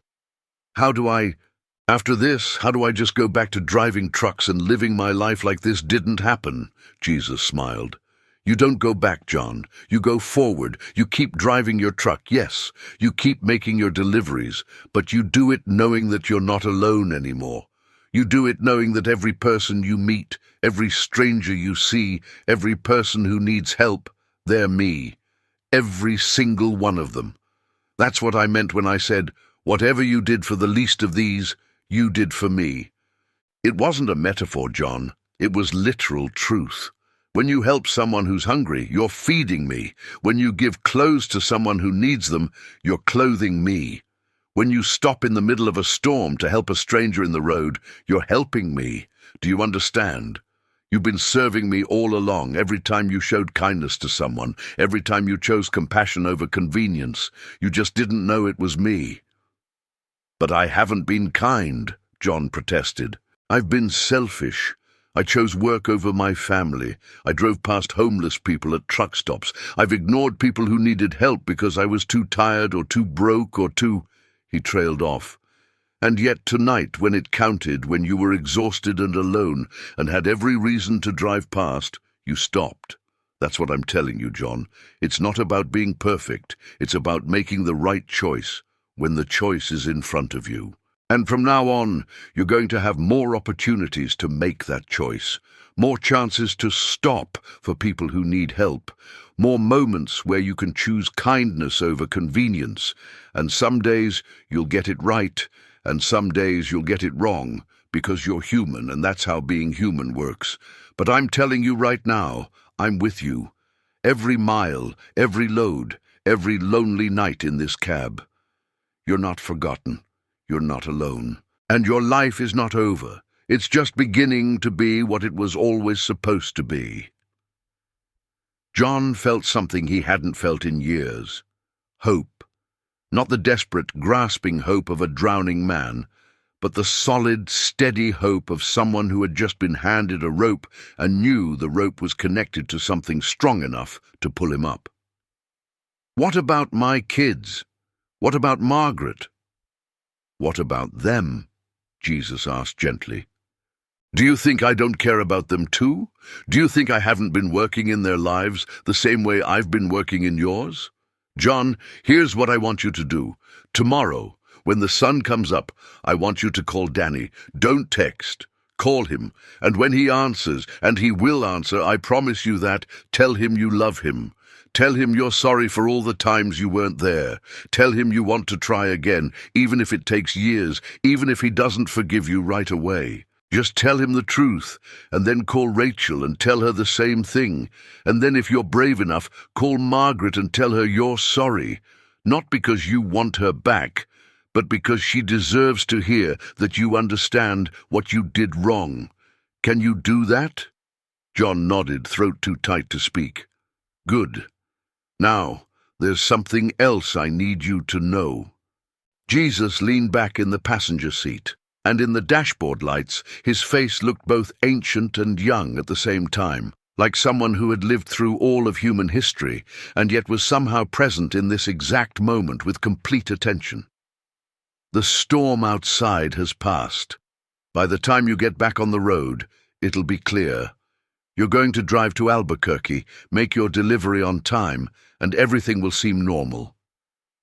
After this, how do I just go back to driving trucks and living my life like this didn't happen?" Jesus smiled. "You don't go back, John. You go forward. You keep driving your truck, yes. You keep making your deliveries, but you do it knowing that you're not alone anymore. You do it knowing that every person you meet, every stranger you see, every person who needs help, they're me. Every single one of them. That's what I meant when I said, whatever you did for the least of these, you did for me. It wasn't a metaphor, John. It was literal truth. When you help someone who's hungry, you're feeding me. When you give clothes to someone who needs them, you're clothing me. When you stop in the middle of a storm to help a stranger in the road, you're helping me. Do you understand? You've been serving me all along, every time you showed kindness to someone, every time you chose compassion over convenience. You just didn't know it was me." "But I haven't been kind," John protested. "I've been selfish. I chose work over my family. I drove past homeless people at truck stops. I've ignored people who needed help because I was too tired or too broke or too—" He trailed off. "And yet tonight, when it counted, when you were exhausted and alone and had every reason to drive past, you stopped. That's what I'm telling you, John. It's not about being perfect. It's about making the right choice when the choice is in front of you. And from now on, you're going to have more opportunities to make that choice, more chances to stop for people who need help, more moments where you can choose kindness over convenience, and some days you'll get it right, and some days you'll get it wrong, because you're human, and that's how being human works. But I'm telling you right now, I'm with you. Every mile, every load, every lonely night in this cab. You're not forgotten. You're not alone. And your life is not over. It's just beginning to be what it was always supposed to be." John felt something he hadn't felt in years. Hope. Not the desperate, grasping hope of a drowning man, but the solid, steady hope of someone who had just been handed a rope and knew the rope was connected to something strong enough to pull him up. "What about my kids? What about Margaret?" "What about them?" Jesus asked gently. "Do you think I don't care about them too? Do you think I haven't been working in their lives the same way I've been working in yours? John, here's what I want you to do. Tomorrow, when the sun comes up, I want you to call Danny. Don't text. Call him, and when he answers, and he will answer, I promise you that, tell him you love him. Tell him you're sorry for all the times you weren't there. Tell him you want to try again, even if it takes years, even if he doesn't forgive you right away. Just tell him the truth, and then call Rachel and tell her the same thing. And then if you're brave enough, call Margaret and tell her you're sorry. Not because you want her back, but because she deserves to hear that you understand what you did wrong. Can you do that?" John nodded, throat too tight to speak. "Good. Now, There's something else I need you to know. Jesus leaned back in the passenger seat, and in the dashboard lights, his face looked both ancient and young at the same time, like someone who had lived through all of human history, and yet was somehow present in this exact moment with complete attention. The storm outside has passed. By the time you get back on the road, it'll be clear. You're going to drive to Albuquerque, make your delivery on time, and everything will seem normal.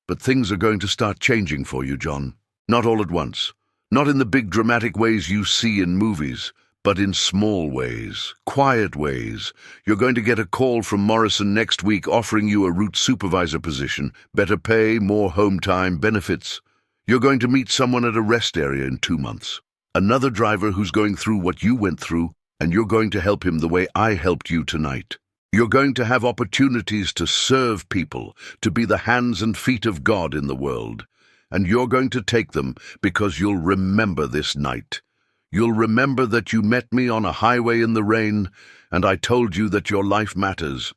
But things are going to start changing for you, John. Not all at once. Not in the big dramatic ways you see in movies, but in small ways, quiet ways. You're going to get a call from Morrison next week offering you a route supervisor position, better pay, more home time, benefits. You're going to meet someone at a rest area in 2 months. Another driver who's going through what you went through, and you're going to help him the way I helped you tonight. You're going to have opportunities to serve people, to be the hands and feet of God in the world. And you're going to take them because you'll remember this night. You'll remember that you met me on a highway in the rain, and I told you that your life matters,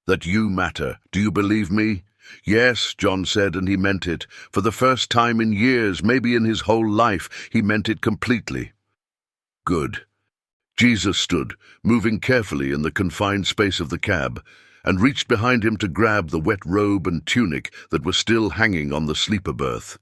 that you matter. Do you believe me? Yes, John said, and he meant it. For the first time in years, maybe in his whole life, he meant it completely. Good. Jesus stood, moving carefully in the confined space of the cab, and reached behind him to grab the wet robe and tunic that were still hanging on the sleeper berth.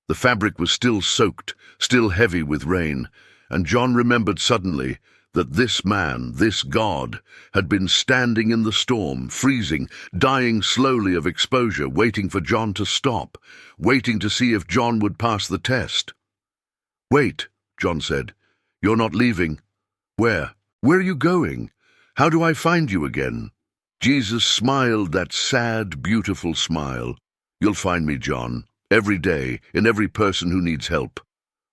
The fabric was still soaked, still heavy with rain, and John remembered suddenly that this man, this God, had been standing in the storm, freezing, dying slowly of exposure, waiting for John to stop, waiting to see if John would pass the test. "Wait," John said. "You're not leaving." "Where? Where are you going? How do I find you again?" Jesus smiled that sad, beautiful smile. "You'll find me, John, every day, in every person who needs help.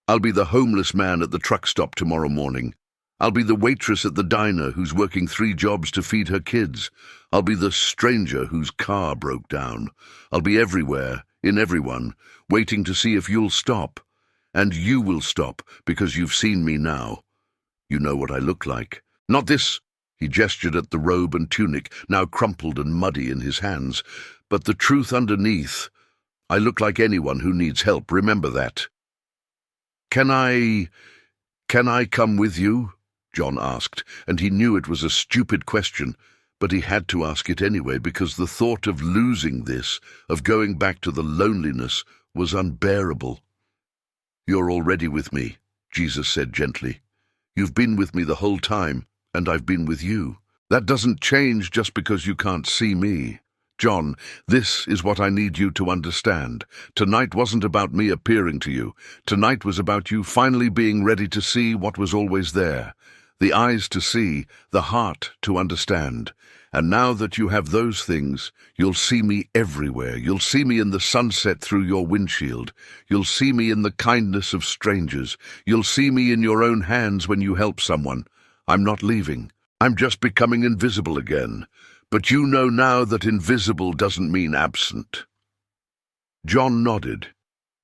I'll be the homeless man at the truck stop tomorrow morning. I'll be the waitress at the diner who's working 3 jobs to feed her kids. I'll be the stranger whose car broke down. I'll be everywhere, in everyone, waiting to see if you'll stop. And you will stop, because you've seen me now. You know what I look like. Not this," he gestured at the robe and tunic, now crumpled and muddy in his hands, "but the truth underneath. I look like anyone who needs help, remember that." Can I come with you?" John asked, and he knew it was a stupid question, but he had to ask it anyway because the thought of losing this, of going back to the loneliness, was unbearable. "You're already with me," Jesus said gently. "You've been with me the whole time, and I've been with you. That doesn't change just because you can't see me. John, this is what I need you to understand. Tonight wasn't about me appearing to you. Tonight was about you finally being ready to see what was always there. The eyes to see, the heart to understand. And now that you have those things, you'll see me everywhere. You'll see me in the sunset through your windshield. You'll see me in the kindness of strangers. You'll see me in your own hands when you help someone. I'm not leaving. I'm just becoming invisible again. But you know now that invisible doesn't mean absent." John nodded,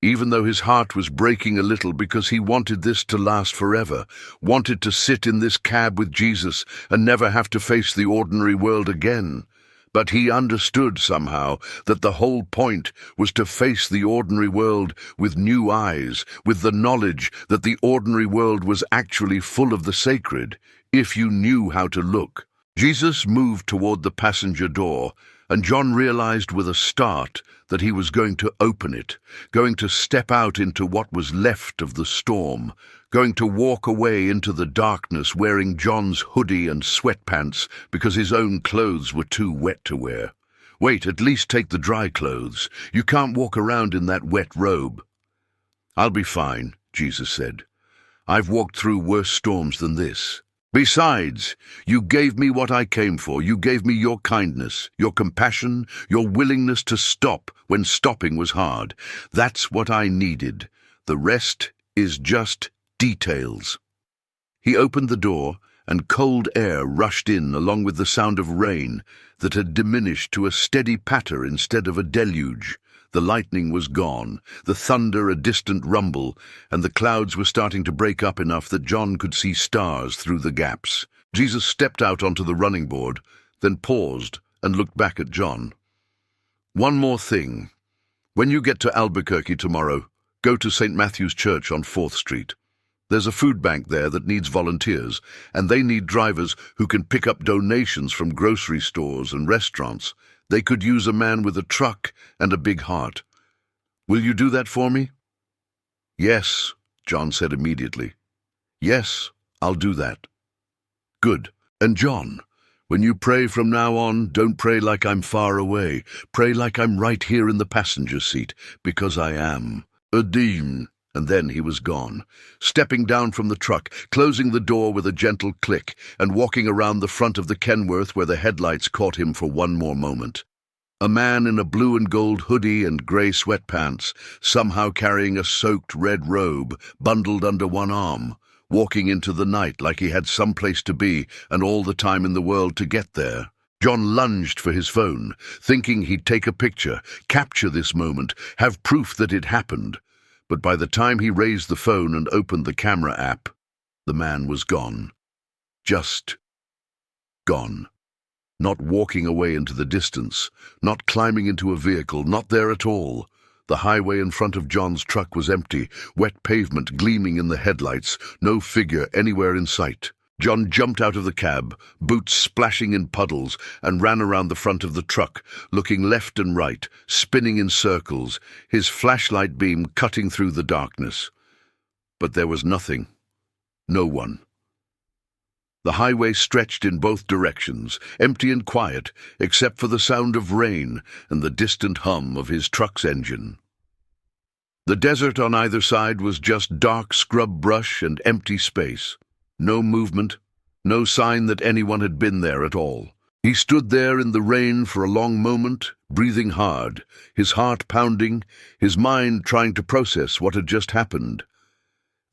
even though his heart was breaking a little because he wanted this to last forever, wanted to sit in this cab with Jesus and never have to face the ordinary world again. But he understood somehow that the whole point was to face the ordinary world with new eyes, with the knowledge that the ordinary world was actually full of the sacred, if you knew how to look. Jesus moved toward the passenger door, and John realized with a start that he was going to open it, going to step out into what was left of the storm, going to walk away into the darkness wearing John's hoodie and sweatpants because his own clothes were too wet to wear. "Wait, at least take the dry clothes. You can't walk around in that wet robe." "I'll be fine," Jesus said. "I've walked through worse storms than this. Besides, you gave me what I came for. You gave me your kindness, your compassion, your willingness to stop when stopping was hard. That's what I needed. The rest is just details." He opened the door, and cold air rushed in along with the sound of rain that had diminished to a steady patter instead of a deluge. The lightning was gone, the thunder a distant rumble, and the clouds were starting to break up enough that John could see stars through the gaps. Jesus stepped out onto the running board, then paused and looked back at John. One more thing. When you get to Albuquerque tomorrow, go to St. Matthew's Church on 4th Street. There's a food bank there that needs volunteers, and they need drivers who can pick up donations from grocery stores and restaurants. They could use a man with a truck and a big heart. Will you do that for me? Yes, John said immediately. Yes, I'll do that. Good. And John, when you pray from now on, don't pray like I'm far away. Pray like I'm right here in the passenger seat, because I am. Adim. And then he was gone, stepping down from the truck, closing the door with a gentle click, and walking around the front of the Kenworth where the headlights caught him for one more moment. A man in a blue and gold hoodie and grey sweatpants, somehow carrying a soaked red robe, bundled under one arm, walking into the night like he had some place to be and all the time in the world to get there. John lunged for his phone, thinking he'd take a picture, capture this moment, have proof that it happened. But by the time he raised the phone and opened the camera app, the man was gone. Just gone. Not walking away into the distance, not climbing into a vehicle, not there at all. The highway in front of John's truck was empty, wet pavement gleaming in the headlights, no figure anywhere in sight. John jumped out of the cab, boots splashing in puddles, and ran around the front of the truck, looking left and right, spinning in circles, his flashlight beam cutting through the darkness. But there was nothing. No one. The highway stretched in both directions, empty and quiet, except for the sound of rain and the distant hum of his truck's engine. The desert on either side was just dark scrub brush and empty space. No movement, no sign that anyone had been there at all. He stood there in the rain for a long moment, breathing hard, his heart pounding, his mind trying to process what had just happened.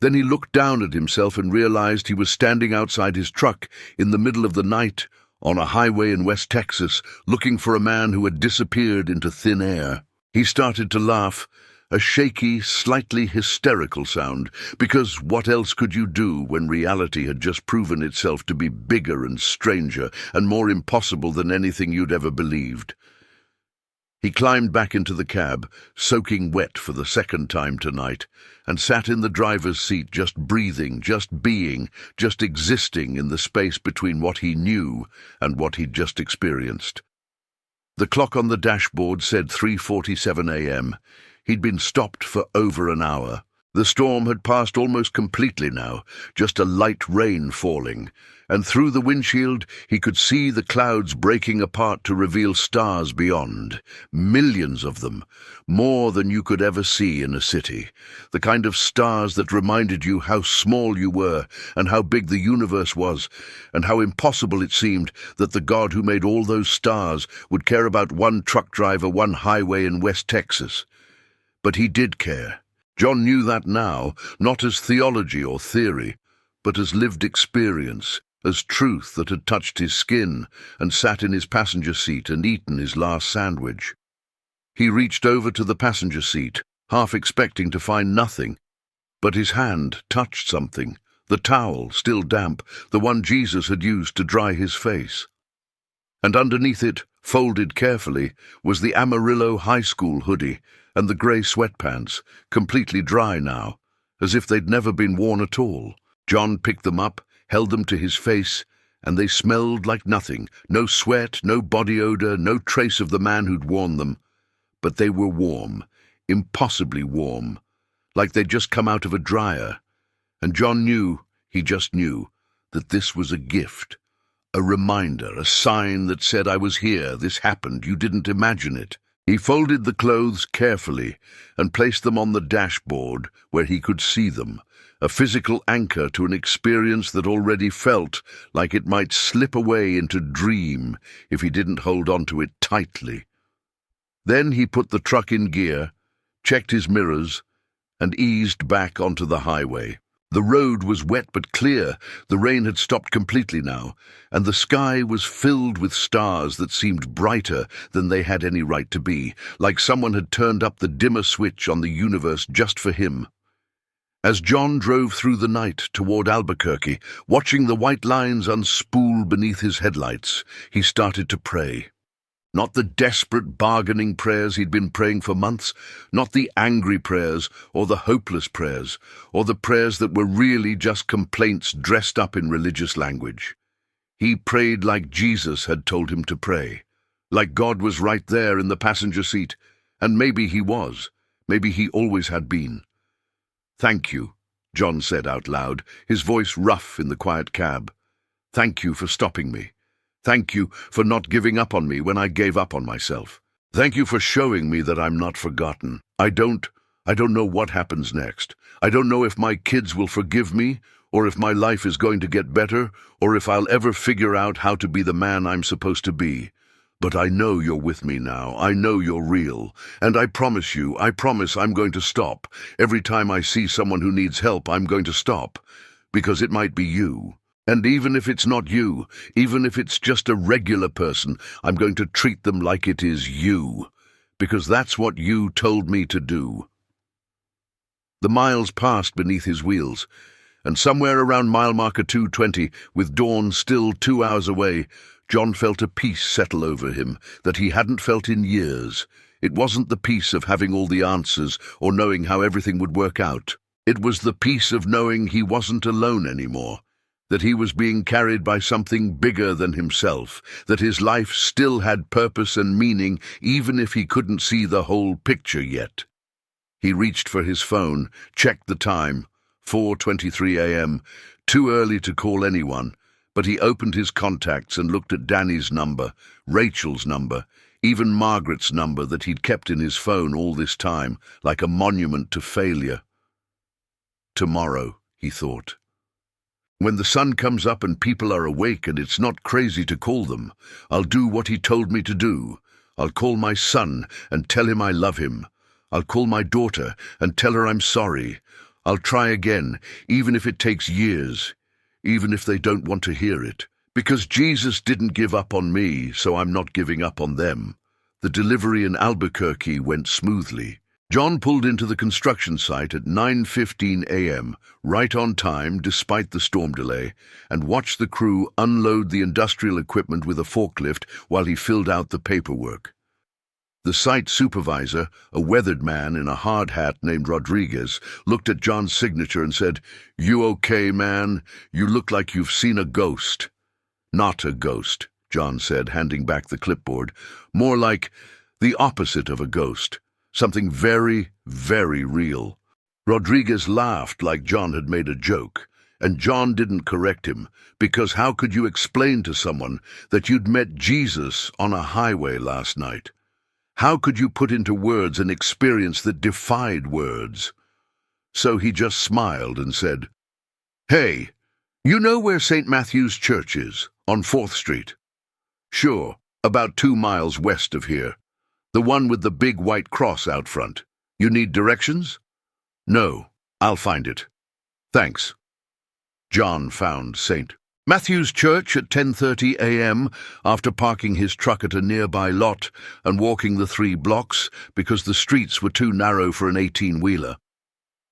Then he looked down at himself and realized he was standing outside his truck in the middle of the night on a highway in West Texas, looking for a man who had disappeared into thin air. He started to laugh, a shaky, slightly hysterical sound, because what else could you do when reality had just proven itself to be bigger and stranger and more impossible than anything you'd ever believed? He climbed back into the cab, soaking wet for the second time tonight, and sat in the driver's seat just breathing, just being, just existing in the space between what he knew and what he'd just experienced. The clock on the dashboard said 3:47 a.m. He'd been stopped for over an hour. The storm had passed almost completely now, just a light rain falling, and through the windshield he could see the clouds breaking apart to reveal stars beyond. Millions of them, more than you could ever see in a city. The kind of stars that reminded you how small you were and how big the universe was, and how impossible it seemed that the God who made all those stars would care about one truck driver, one highway in West Texas. But he did care. John knew that now, not as theology or theory, but as lived experience, as truth that had touched his skin and sat in his passenger seat and eaten his last sandwich. He reached over to the passenger seat, half expecting to find nothing, but his hand touched something, the towel, still damp, the one Jesus had used to dry his face. And underneath it, folded carefully, was the Amarillo high school hoodie and the grey sweatpants, completely dry now, as if they'd never been worn at all. John picked them up, held them to his face, and they smelled like nothing. No sweat, no body odor, no trace of the man who'd worn them. But they were warm, impossibly warm, like they'd just come out of a dryer. And John knew, he just knew, that this was a gift, a reminder, a sign that said, I was here, this happened, you didn't imagine it. He folded the clothes carefully and placed them on the dashboard where he could see them, a physical anchor to an experience that already felt like it might slip away into dream if he didn't hold on to it tightly. Then he put the truck in gear, checked his mirrors, and eased back onto the highway. The road was wet but clear, the rain had stopped completely now, and the sky was filled with stars that seemed brighter than they had any right to be, like someone had turned up the dimmer switch on the universe just for him. As John drove through the night toward Albuquerque, watching the white lines unspool beneath his headlights, he started to pray. Not the desperate bargaining prayers he'd been praying for months, not the angry prayers or the hopeless prayers, or the prayers that were really just complaints dressed up in religious language. He prayed like Jesus had told him to pray, like God was right there in the passenger seat, and maybe he was, maybe he always had been. "Thank you," John said out loud, his voice rough in the quiet cab. "Thank you for stopping me. Thank you for not giving up on me when I gave up on myself. Thank you for showing me that I'm not forgotten. I don't know what happens next. I don't know if my kids will forgive me, or if my life is going to get better, or if I'll ever figure out how to be the man I'm supposed to be. But I know you're with me now. I know you're real. And I promise I'm going to stop. Every time I see someone who needs help, I'm going to stop. Because it might be you. And even if it's not you, even if it's just a regular person, I'm going to treat them like it is you. Because that's what you told me to do." The miles passed beneath his wheels, and somewhere around mile marker 220, with dawn still 2 hours away, John felt a peace settle over him that he hadn't felt in years. It wasn't the peace of having all the answers or knowing how everything would work out. It was the peace of knowing he wasn't alone anymore, that he was being carried by something bigger than himself, that his life still had purpose and meaning even if he couldn't see the whole picture yet. He reached for his phone, checked the time, 4:23 a.m., too early to call anyone, but he opened his contacts and looked at Danny's number, Rachel's number, even Margaret's number that he'd kept in his phone all this time, like a monument to failure. Tomorrow, he thought. When the sun comes up and people are awake and it's not crazy to call them, I'll do what he told me to do. I'll call my son and tell him I love him. I'll call my daughter and tell her I'm sorry. I'll try again, even if it takes years, even if they don't want to hear it. Because Jesus didn't give up on me, so I'm not giving up on them. The delivery in Albuquerque went smoothly. John pulled into the construction site at 9:15 a.m., right on time despite the storm delay, and watched the crew unload the industrial equipment with a forklift while he filled out the paperwork. The site supervisor, a weathered man in a hard hat named Rodriguez, looked at John's signature and said, "You okay, man? You look like you've seen a ghost." "Not a ghost," John said, handing back the clipboard. "More like the opposite of a ghost. Something very, very real." Rodriguez laughed like John had made a joke, and John didn't correct him, because how could you explain to someone that you'd met Jesus on a highway last night? How could you put into words an experience that defied words? So he just smiled and said, "Hey, you know where St. Matthew's Church is, on 4th Street? "Sure, about 2 miles west of here. The one with the big white cross out front. You need directions?" "No, I'll find it. Thanks." John found St. Matthew's Church at 10:30 a.m. after parking his truck at a nearby lot and walking the 3 blocks because the streets were too narrow for an 18-wheeler.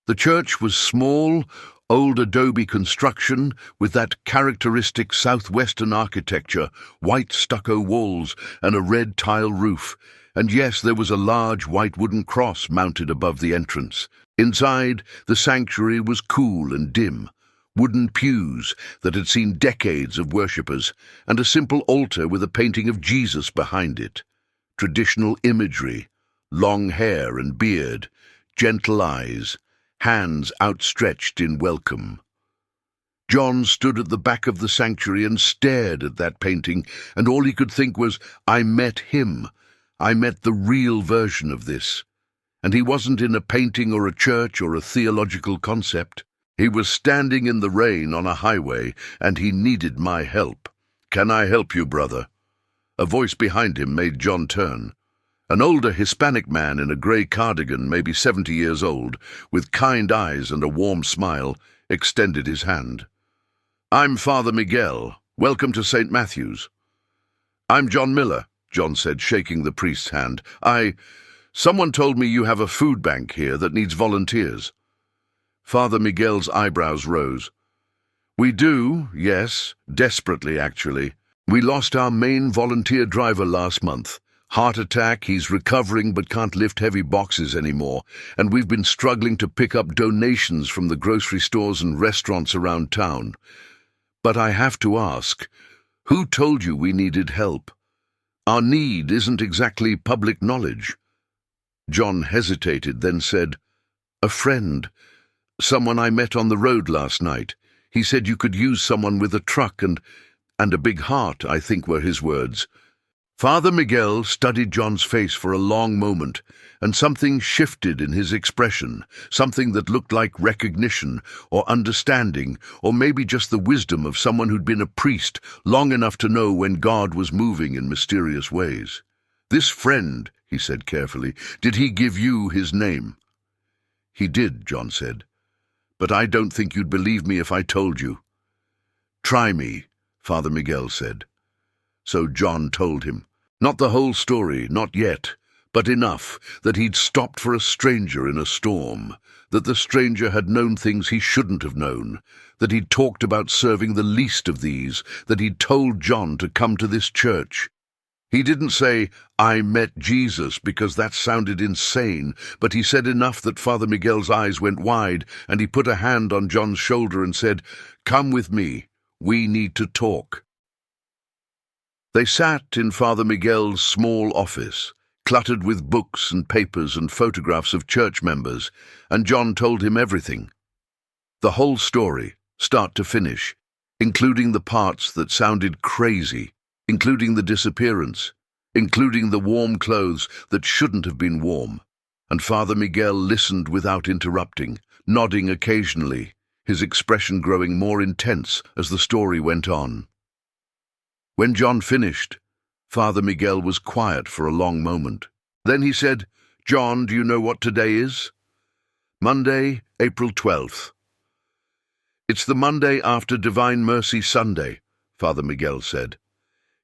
The church was small, old adobe construction with that characteristic southwestern architecture, white stucco walls and a red tile roof. And yes, there was a large white wooden cross mounted above the entrance. Inside, the sanctuary was cool and dim. Wooden pews that had seen decades of worshippers, and a simple altar with a painting of Jesus behind it. Traditional imagery, long hair and beard, gentle eyes, hands outstretched in welcome. John stood at the back of the sanctuary and stared at that painting, and all he could think was, I met him. I met the real version of this. And he wasn't in a painting or a church or a theological concept. He was standing in the rain on a highway, and he needed my help. "Can I help you, brother?" A voice behind him made John turn. An older Hispanic man in a grey cardigan, maybe 70 years old, with kind eyes and a warm smile, extended his hand. "I'm Father Miguel. Welcome to St. Matthew's." "I'm John Miller," John said, shaking the priest's hand. Someone told me you have a food bank here that needs volunteers." Father Miguel's eyebrows rose. "We do, yes, desperately actually. We lost our main volunteer driver last month. Heart attack, he's recovering but can't lift heavy boxes anymore, and we've been struggling to pick up donations from the grocery stores and restaurants around town. But I have to ask, who told you we needed help? Our need isn't exactly public knowledge." John hesitated, then said, "A friend. Someone I met on the road last night. He said you could use someone with a truck and a big heart, I think were his words." Father Miguel studied John's face for a long moment, and something shifted in his expression, something that looked like recognition or understanding, or maybe just the wisdom of someone who'd been a priest long enough to know when God was moving in mysterious ways. "This friend," he said carefully, "did he give you his name?" "He did," John said. "But I don't think you'd believe me if I told you." "Try me," Father Miguel said. So John told him. Not the whole story, not yet, but enough that he'd stopped for a stranger in a storm, that the stranger had known things he shouldn't have known, that he'd talked about serving the least of these, that he'd told John to come to this church. He didn't say, "I met Jesus," because that sounded insane, but he said enough that Father Miguel's eyes went wide, and he put a hand on John's shoulder and said, "Come with me. We need to talk." They sat in Father Miguel's small office, cluttered with books and papers and photographs of church members, and John told him everything. The whole story, start to finish, including the parts that sounded crazy, including the disappearance, including the warm clothes that shouldn't have been warm. And Father Miguel listened without interrupting, nodding occasionally, his expression growing more intense as the story went on. When John finished, Father Miguel was quiet for a long moment. Then he said, "John, do you know what today is?" "Monday, April 12th. "It's the Monday after Divine Mercy Sunday," Father Miguel said.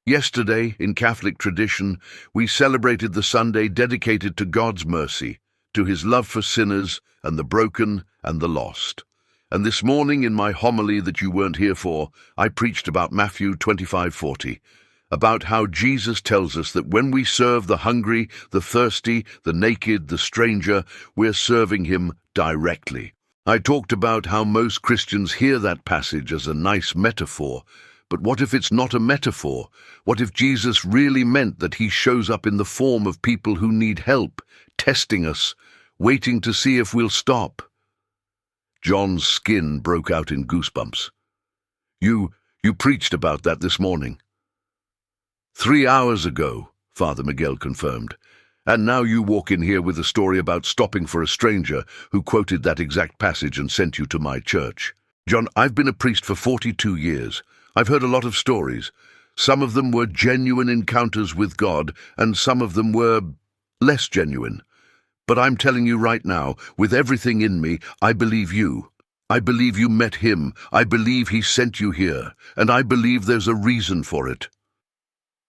"Yesterday, in Catholic tradition, we celebrated the Sunday dedicated to God's mercy, to his love for sinners and the broken and the lost. And this morning in my homily that you weren't here for, I preached about Matthew 25:40, about how Jesus tells us that when we serve the hungry, the thirsty, the naked, the stranger, we're serving him directly. I talked about how most Christians hear that passage as a nice metaphor, but what if it's not a metaphor? What if Jesus really meant that he shows up in the form of people who need help, testing us, waiting to see if we'll stop?" John's skin broke out in goosebumps. You preached about that this morning." 3 hours ago, Father Miguel confirmed. "And now you walk in here with a story about stopping for a stranger who quoted that exact passage and sent you to my church." "John, I've been a priest for 42 years. I've heard a lot of stories. Some of them were genuine encounters with God, and some of them were less genuine. But I'm telling you right now, with everything in me, I believe you. I believe you met him. I believe he sent you here. And I believe there's a reason for it."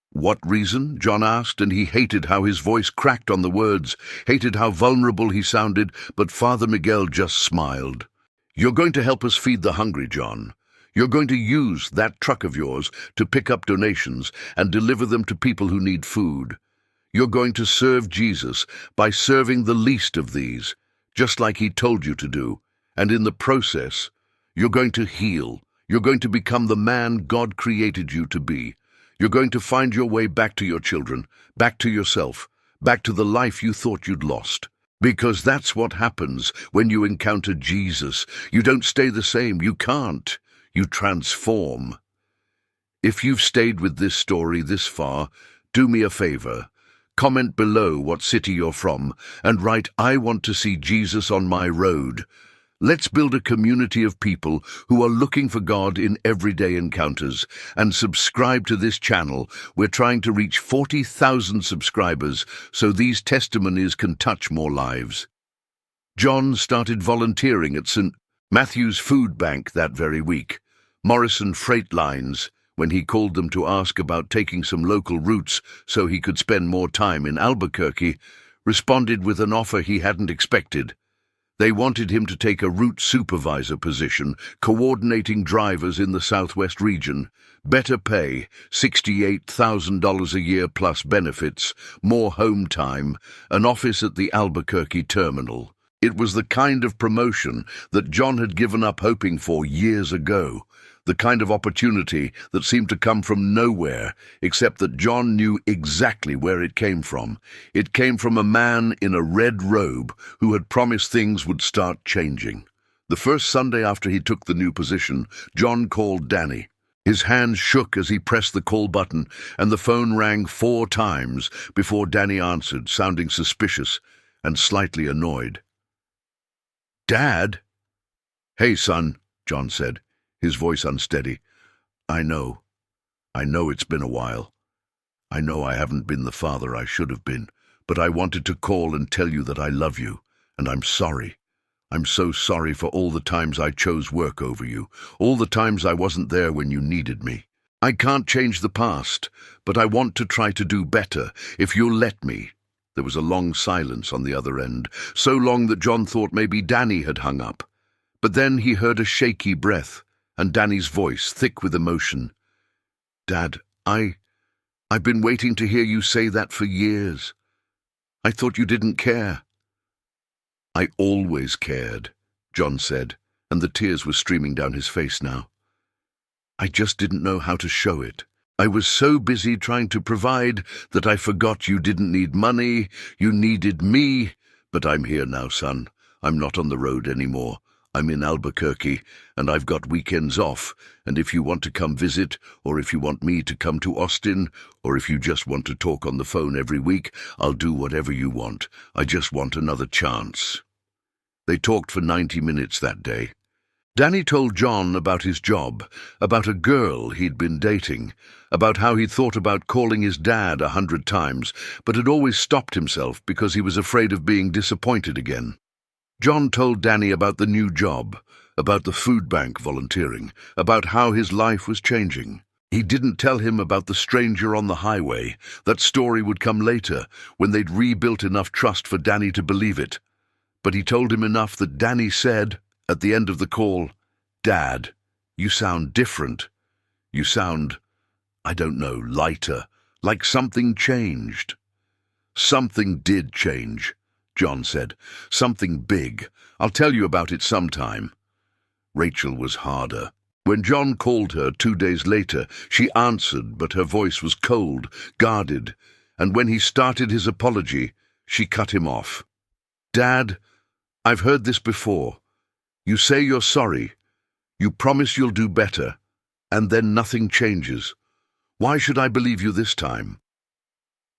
"What reason?" John asked, and he hated how his voice cracked on the words, hated how vulnerable he sounded, but Father Miguel just smiled. "You're going to help us feed the hungry, John. You're going to use that truck of yours to pick up donations and deliver them to people who need food. You're going to serve Jesus by serving the least of these, just like he told you to do. And in the process, you're going to heal. You're going to become the man God created you to be. You're going to find your way back to your children, back to yourself, back to the life you thought you'd lost. Because that's what happens when you encounter Jesus. You don't stay the same. You can't. You transform. If you've stayed with this story this far, do me a favor. Comment below what city you're from and write, "I want to see Jesus on my road." Let's build a community of people who are looking for God in everyday encounters, and subscribe to this channel. We're trying to reach 40,000 subscribers so these testimonies can touch more lives. John started volunteering at St. Matthew's Food Bank that very week, Morrison Freight Lines, when he called them to ask about taking some local routes so he could spend more time in Albuquerque, responded with an offer he hadn't expected. They wanted him to take a route supervisor position, coordinating drivers in the Southwest region. Better pay, $68,000 a year plus benefits, more home time, an office at the Albuquerque terminal. It was the kind of promotion that John had given up hoping for years ago. The kind of opportunity that seemed to come from nowhere, except that John knew exactly where it came from. It came from a man in a red robe who had promised things would start changing. The first Sunday after he took the new position, John called Danny. His hands shook as he pressed the call button, and the phone rang 4 times before Danny answered, sounding suspicious and slightly annoyed. "Dad?" "Hey, son," John said, his voice unsteady. I know it's been a while. I know I haven't been the father I should have been, but I wanted to call and tell you that I love you, and I'm sorry. I'm so sorry for all the times I chose work over you, all the times I wasn't there when you needed me. I can't change the past, but I want to try to do better, if you'll let me." There was a long silence on the other end, so long that John thought maybe Danny had hung up. But then he heard a shaky breath, and Danny's voice, thick with emotion. "Dad, I've been waiting to hear you say that for years. I thought you didn't care." "I always cared," John said, and the tears were streaming down his face now. "I just didn't know how to show it. I was so busy trying to provide that I forgot you didn't need money, you needed me. But I'm here now, son. I'm not on the road anymore. I'm in Albuquerque, and I've got weekends off, and if you want to come visit, or if you want me to come to Austin, or if you just want to talk on the phone every week, I'll do whatever you want. I just want another chance." They talked for 90 minutes that day. Danny told John about his job, about a girl he'd been dating, about how he'd thought about calling his dad 100 times, but had always stopped himself because he was afraid of being disappointed again. John told Danny about the new job, about the food bank volunteering, about how his life was changing. He didn't tell him about the stranger on the highway. That story would come later, when they'd rebuilt enough trust for Danny to believe it. But he told him enough that Danny said, at the end of the call, "Dad, you sound different. You sound, I don't know, lighter, like something changed." "Something did change," John said. "Something big. I'll tell you about it sometime." Rachel was harder. When John called her 2 days later, she answered, but her voice was cold, guarded, and when he started his apology, she cut him off. "Dad, I've heard this before. You say you're sorry. You promise you'll do better, and then nothing changes. Why should I believe you this time?"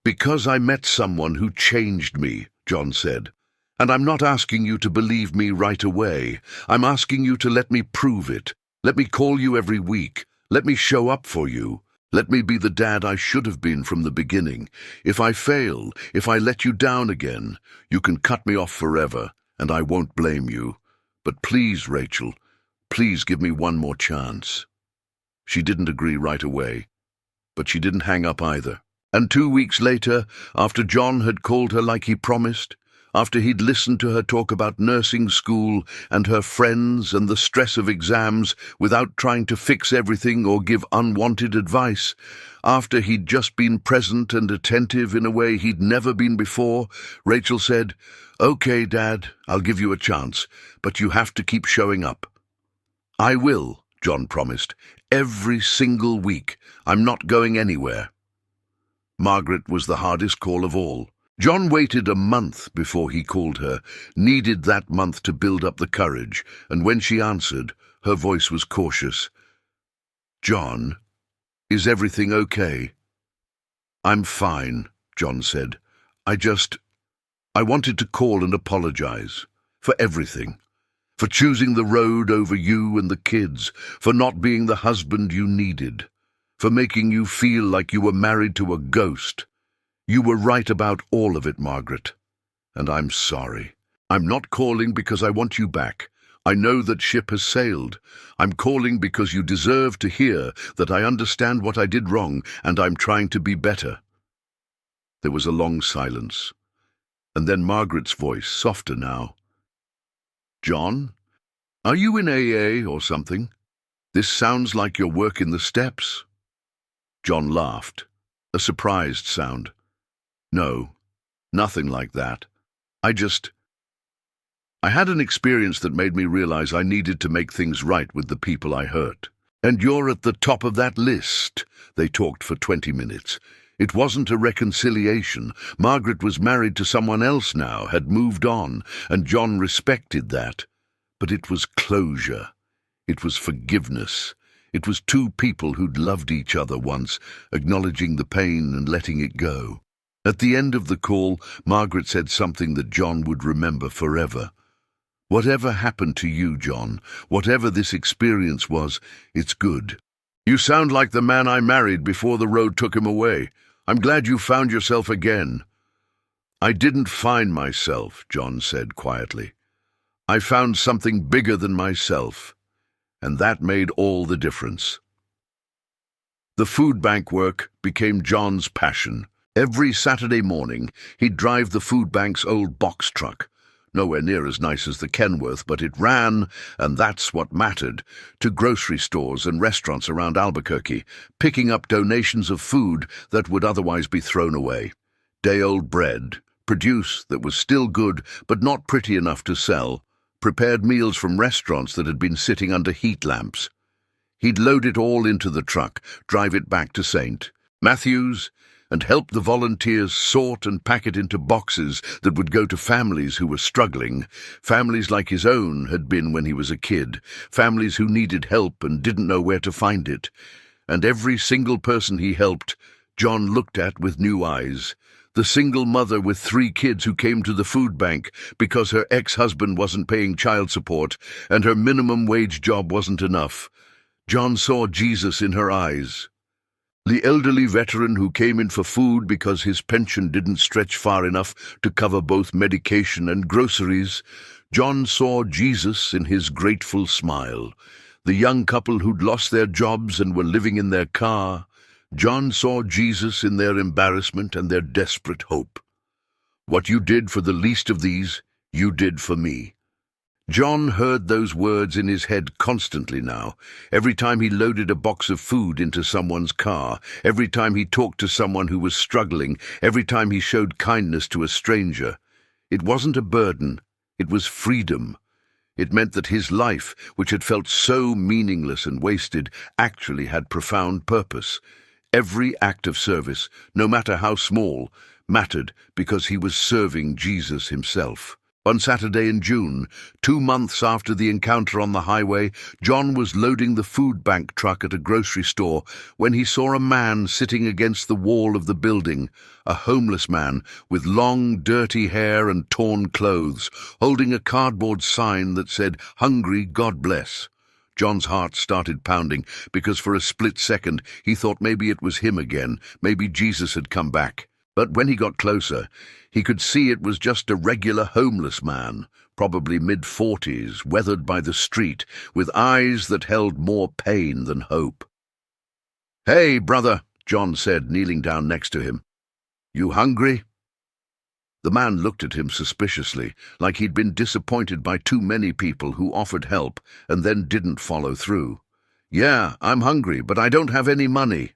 "Because I met someone who changed me," John said. "And I'm not asking you to believe me right away. I'm asking you to let me prove it. Let me call you every week. Let me show up for you. Let me be the dad I should have been from the beginning. If I fail, if I let you down again, you can cut me off forever, and I won't blame you. But please, Rachel, please give me one more chance." She didn't agree right away, but she didn't hang up either. And 2 weeks later, after John had called her like he promised, after he'd listened to her talk about nursing school and her friends and the stress of exams without trying to fix everything or give unwanted advice, after he'd just been present and attentive in a way he'd never been before, Rachel said, "Okay, Dad, I'll give you a chance, but you have to keep showing up." "I will," John promised, "every single week. I'm not going anywhere." Margaret was the hardest call of all. John waited a month before he called her, needed that month to build up the courage, and when she answered, her voice was cautious. "John, is everything okay?" "I'm fine," John said. I wanted to call and apologize for everything. For choosing the road over you and the kids, for not being the husband you needed, for making you feel like you were married to a ghost. You were right about all of it, Margaret, and I'm sorry. I'm not calling because I want you back. I know that ship has sailed. I'm calling because you deserve to hear that I understand what I did wrong and I'm trying to be better." There was a long silence, and then Margaret's voice, softer now. John, are you in AA or something? This sounds like your work in the steps. John laughed, a surprised sound. No, nothing like that. I had an experience that made me realize I needed to make things right with the people I hurt. And you're at the top of that list. They talked for 20 minutes. It wasn't a reconciliation. Margaret was married to someone else now, had moved on, and John respected that. But it was closure. It was forgiveness. It was two people who'd loved each other once, acknowledging the pain and letting it go. At the end of the call, Margaret said something that John would remember forever. Whatever happened to you, John, whatever this experience was, it's good. You sound like the man I married before the road took him away. I'm glad you found yourself again. I didn't find myself, John said quietly. I found something bigger than myself, and that made all the difference. The food bank work became John's passion. Every Saturday morning, he'd drive the food bank's old box truck. Nowhere near as nice as the Kenworth, but it ran, and that's what mattered, to grocery stores and restaurants around Albuquerque, picking up donations of food that would otherwise be thrown away. Day-old bread, produce that was still good but not pretty enough to sell, prepared meals from restaurants that had been sitting under heat lamps. He'd load it all into the truck, drive it back to St. Matthew's, and help the volunteers sort and pack it into boxes that would go to families who were struggling, families like his own had been when he was a kid, families who needed help and didn't know where to find it. And every single person he helped, John looked at with new eyes. The single mother with 3 kids who came to the food bank because her ex-husband wasn't paying child support and her minimum wage job wasn't enough. John saw Jesus in her eyes. The elderly veteran who came in for food because his pension didn't stretch far enough to cover both medication and groceries, John saw Jesus in his grateful smile. The young couple who'd lost their jobs and were living in their car, John saw Jesus in their embarrassment and their desperate hope. What you did for the least of these, you did for me. John heard those words in his head constantly now, every time he loaded a box of food into someone's car, every time he talked to someone who was struggling, every time he showed kindness to a stranger. It wasn't a burden, it was freedom. It meant that his life, which had felt so meaningless and wasted, actually had profound purpose. Every act of service, no matter how small, mattered because he was serving Jesus himself. One Saturday in June, 2 months after the encounter on the highway, John was loading the food bank truck at a grocery store when he saw a man sitting against the wall of the building, a homeless man with long, dirty hair and torn clothes, holding a cardboard sign that said, "Hungry, God bless." John's heart started pounding because for a split second he thought maybe it was him again, maybe Jesus had come back. But when he got closer, he could see it was just a regular homeless man, probably mid-40s, weathered by the street, with eyes that held more pain than hope. "Hey, brother," John said, kneeling down next to him. "You hungry?" The man looked at him suspiciously, like he'd been disappointed by too many people who offered help and then didn't follow through. "Yeah, I'm hungry, but I don't have any money."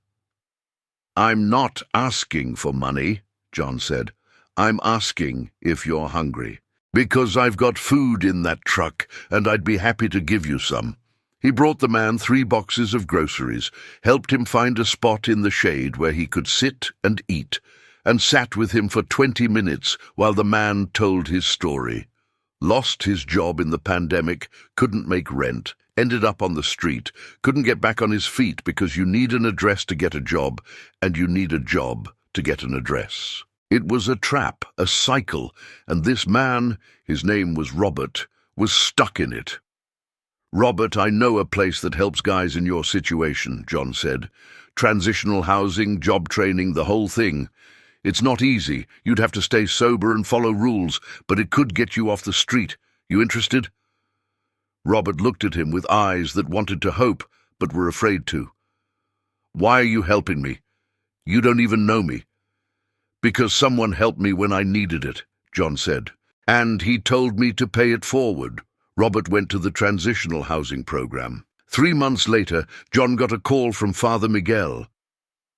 "I'm not asking for money," John said. "I'm asking if you're hungry. Because I've got food in that truck, and I'd be happy to give you some." He brought the man 3 boxes of groceries, helped him find a spot in the shade where he could sit and eat, and sat with him for 20 minutes while the man told his story. Lost his job in the pandemic, couldn't make rent, ended up on the street, couldn't get back on his feet because you need an address to get a job, and you need a job to get an address. It was a trap, a cycle, and this man, his name was Robert, was stuck in it. "Robert, I know a place that helps guys in your situation," John said. "Transitional housing, job training, the whole thing. It's not easy, you'd have to stay sober and follow rules, but it could get you off the street. You interested?" Robert looked at him with eyes that wanted to hope, but were afraid to. "Why are you helping me? You don't even know me." "Because someone helped me when I needed it," John said. "And he told me to pay it forward." Robert went to the transitional housing program. 3 months later, John got a call from Father Miguel.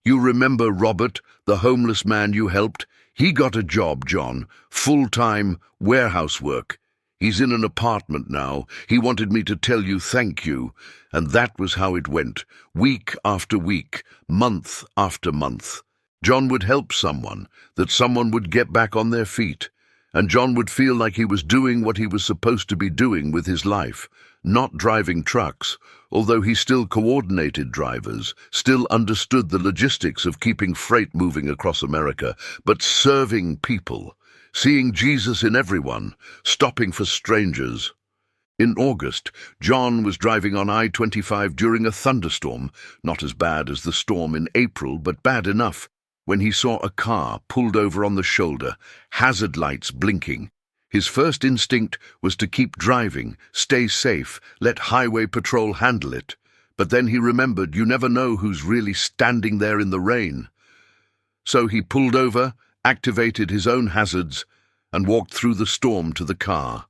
"You remember Robert, the homeless man you helped? He got a job, John, full-time warehouse work. He's in an apartment now. He wanted me to tell you thank you." And that was how it went, week after week, month after month. John would help someone, that someone would get back on their feet, and John would feel like he was doing what he was supposed to be doing with his life, not driving trucks, although he still coordinated drivers, still understood the logistics of keeping freight moving across America, but serving people, seeing Jesus in everyone, stopping for strangers. In August, John was driving on I-25 during a thunderstorm, not as bad as the storm in April, but bad enough, when he saw a car pulled over on the shoulder, hazard lights blinking. His first instinct was to keep driving, stay safe, let highway patrol handle it. But then he remembered you never know who's really standing there in the rain. So he pulled over, activated his own hazards, and walked through the storm to the car.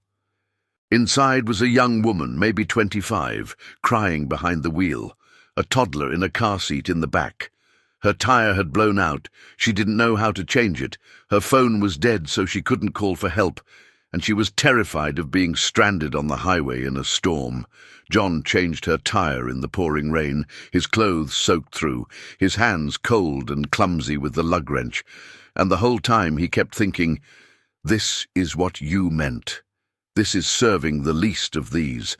Inside was a young woman, maybe 25, crying behind the wheel, a toddler in a car seat in the back. Her tire had blown out. She didn't know how to change it. Her phone was dead, so she couldn't call for help, and she was terrified of being stranded on the highway in a storm. John changed her tire in the pouring rain, his clothes soaked through, his hands cold and clumsy with the lug wrench, and the whole time he kept thinking, "This is what you meant. This is serving the least of these.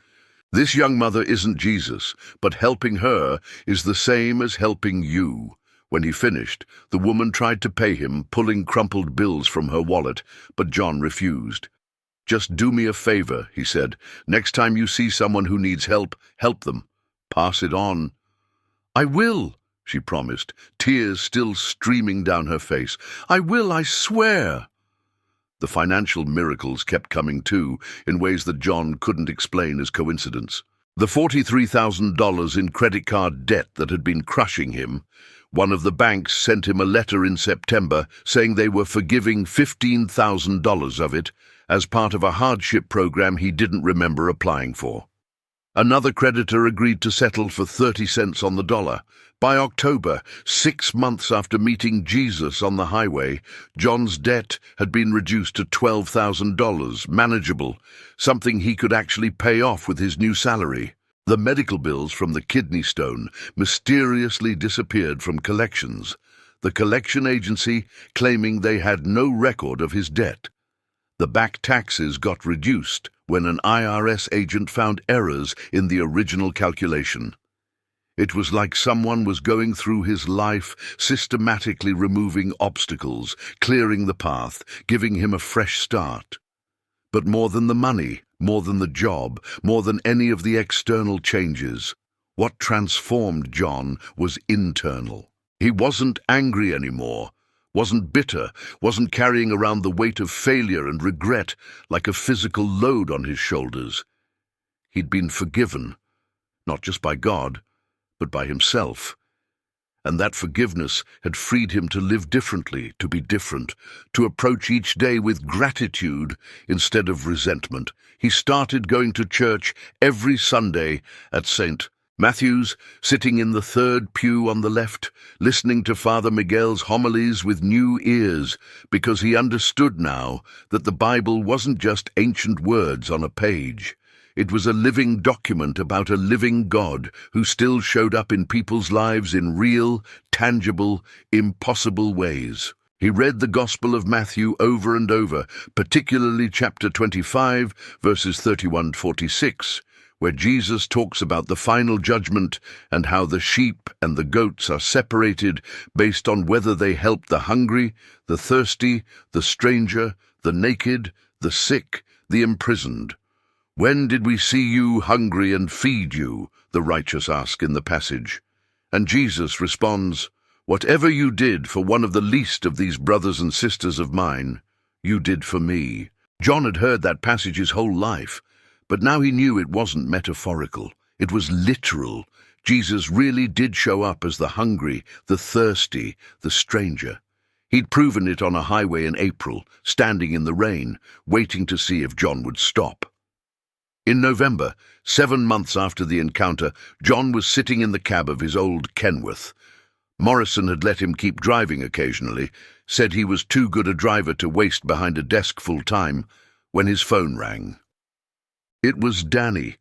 This young mother isn't Jesus, but helping her is the same as helping you." When he finished, the woman tried to pay him, pulling crumpled bills from her wallet, but John refused. "Just do me a favor," he said. "Next time you see someone who needs help, help them. Pass it on." "I will," she promised, tears still streaming down her face. "I will, I swear." The financial miracles kept coming too, in ways that John couldn't explain as coincidence. The $43,000 in credit card debt that had been crushing him, one of the banks sent him a letter in September saying they were forgiving $15,000 of it as part of a hardship program he didn't remember applying for. Another creditor agreed to settle for 30 cents on the dollar. By October, 6 months after meeting Jesus on the highway, John's debt had been reduced to $12,000, manageable, something he could actually pay off with his new salary. The medical bills from the kidney stone mysteriously disappeared from collections, the collection agency claiming they had no record of his debt. The back taxes got reduced when an IRS agent found errors in the original calculation. It was like someone was going through his life, systematically removing obstacles, clearing the path, giving him a fresh start. But more than the money, more than the job, more than any of the external changes, what transformed John was internal. He wasn't angry anymore, wasn't bitter, wasn't carrying around the weight of failure and regret like a physical load on his shoulders. He'd been forgiven, not just by God, but by himself. And that forgiveness had freed him to live differently, to be different, to approach each day with gratitude instead of resentment. He started going to church every Sunday at St. Matthew's, sitting in the third pew on the left, listening to Father Miguel's homilies with new ears, because he understood now that the Bible wasn't just ancient words on a page. It was a living document about a living God who still showed up in people's lives in real, tangible, impossible ways. He read the Gospel of Matthew over and over, particularly chapter 25, verses 31-46, where Jesus talks about the final judgment and how the sheep and the goats are separated based on whether they help the hungry, the thirsty, the stranger, the naked, the sick, the imprisoned. "When did we see you hungry and feed you?" the righteous ask in the passage. And Jesus responds, "Whatever you did for one of the least of these brothers and sisters of mine, you did for me." John had heard that passage his whole life, but now he knew it wasn't metaphorical. It was literal. Jesus really did show up as the hungry, the thirsty, the stranger. He'd proven it on a highway in April, standing in the rain, waiting to see if John would stop. In November, 7 months after the encounter, John was sitting in the cab of his old Kenworth. Morrison had let him keep driving occasionally, said he was too good a driver to waste behind a desk full time, when his phone rang. It was Danny.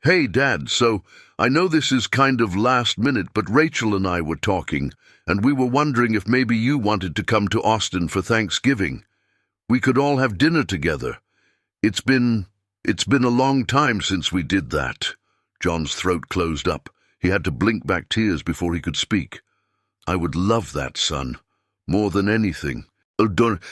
"Hey, Dad, so I know this is kind of last minute, but Rachel and I were talking, and we were wondering if maybe you wanted to come to Austin for Thanksgiving. We could all have dinner together. It's been a long time since we did that." John's throat closed up. He had to blink back tears before he could speak. "I would love that, son, more than anything."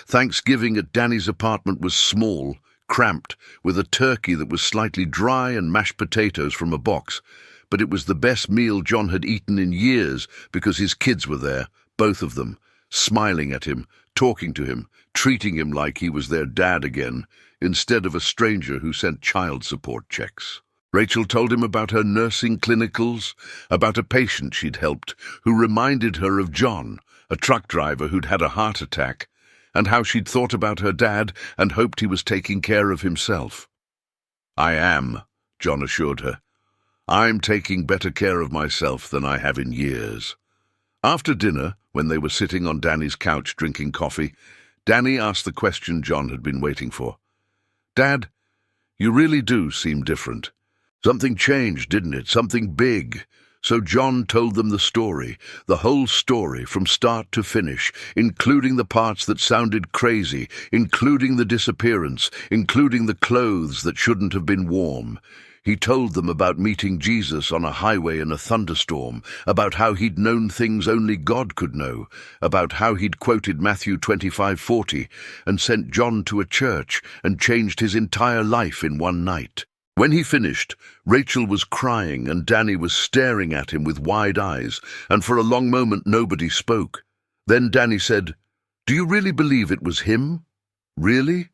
Thanksgiving at Danny's apartment was small, cramped, with a turkey that was slightly dry and mashed potatoes from a box, but it was the best meal John had eaten in years because his kids were there, both of them, smiling at him, talking to him, treating him like he was their dad again, instead of a stranger who sent child support checks. Rachel told him about her nursing clinicals, about a patient she'd helped who reminded her of John, a truck driver who'd had a heart attack, and how she'd thought about her dad and hoped he was taking care of himself. "I am," John assured her. "I'm taking better care of myself than I have in years." After dinner, when they were sitting on Danny's couch drinking coffee, Danny asked the question John had been waiting for. "Dad, you really do seem different. Something changed, didn't it? Something big." So John told them the story, the whole story from start to finish, including the parts that sounded crazy, including the disappearance, including the clothes that shouldn't have been warm. He told them about meeting Jesus on a highway in a thunderstorm, about how he'd known things only God could know, about how he'd quoted Matthew 25:40 and sent John to a church and changed his entire life in one night. When he finished, Rachel was crying and Danny was staring at him with wide eyes, and for a long moment nobody spoke. Then Danny said, "Do you really believe it was him? Really?"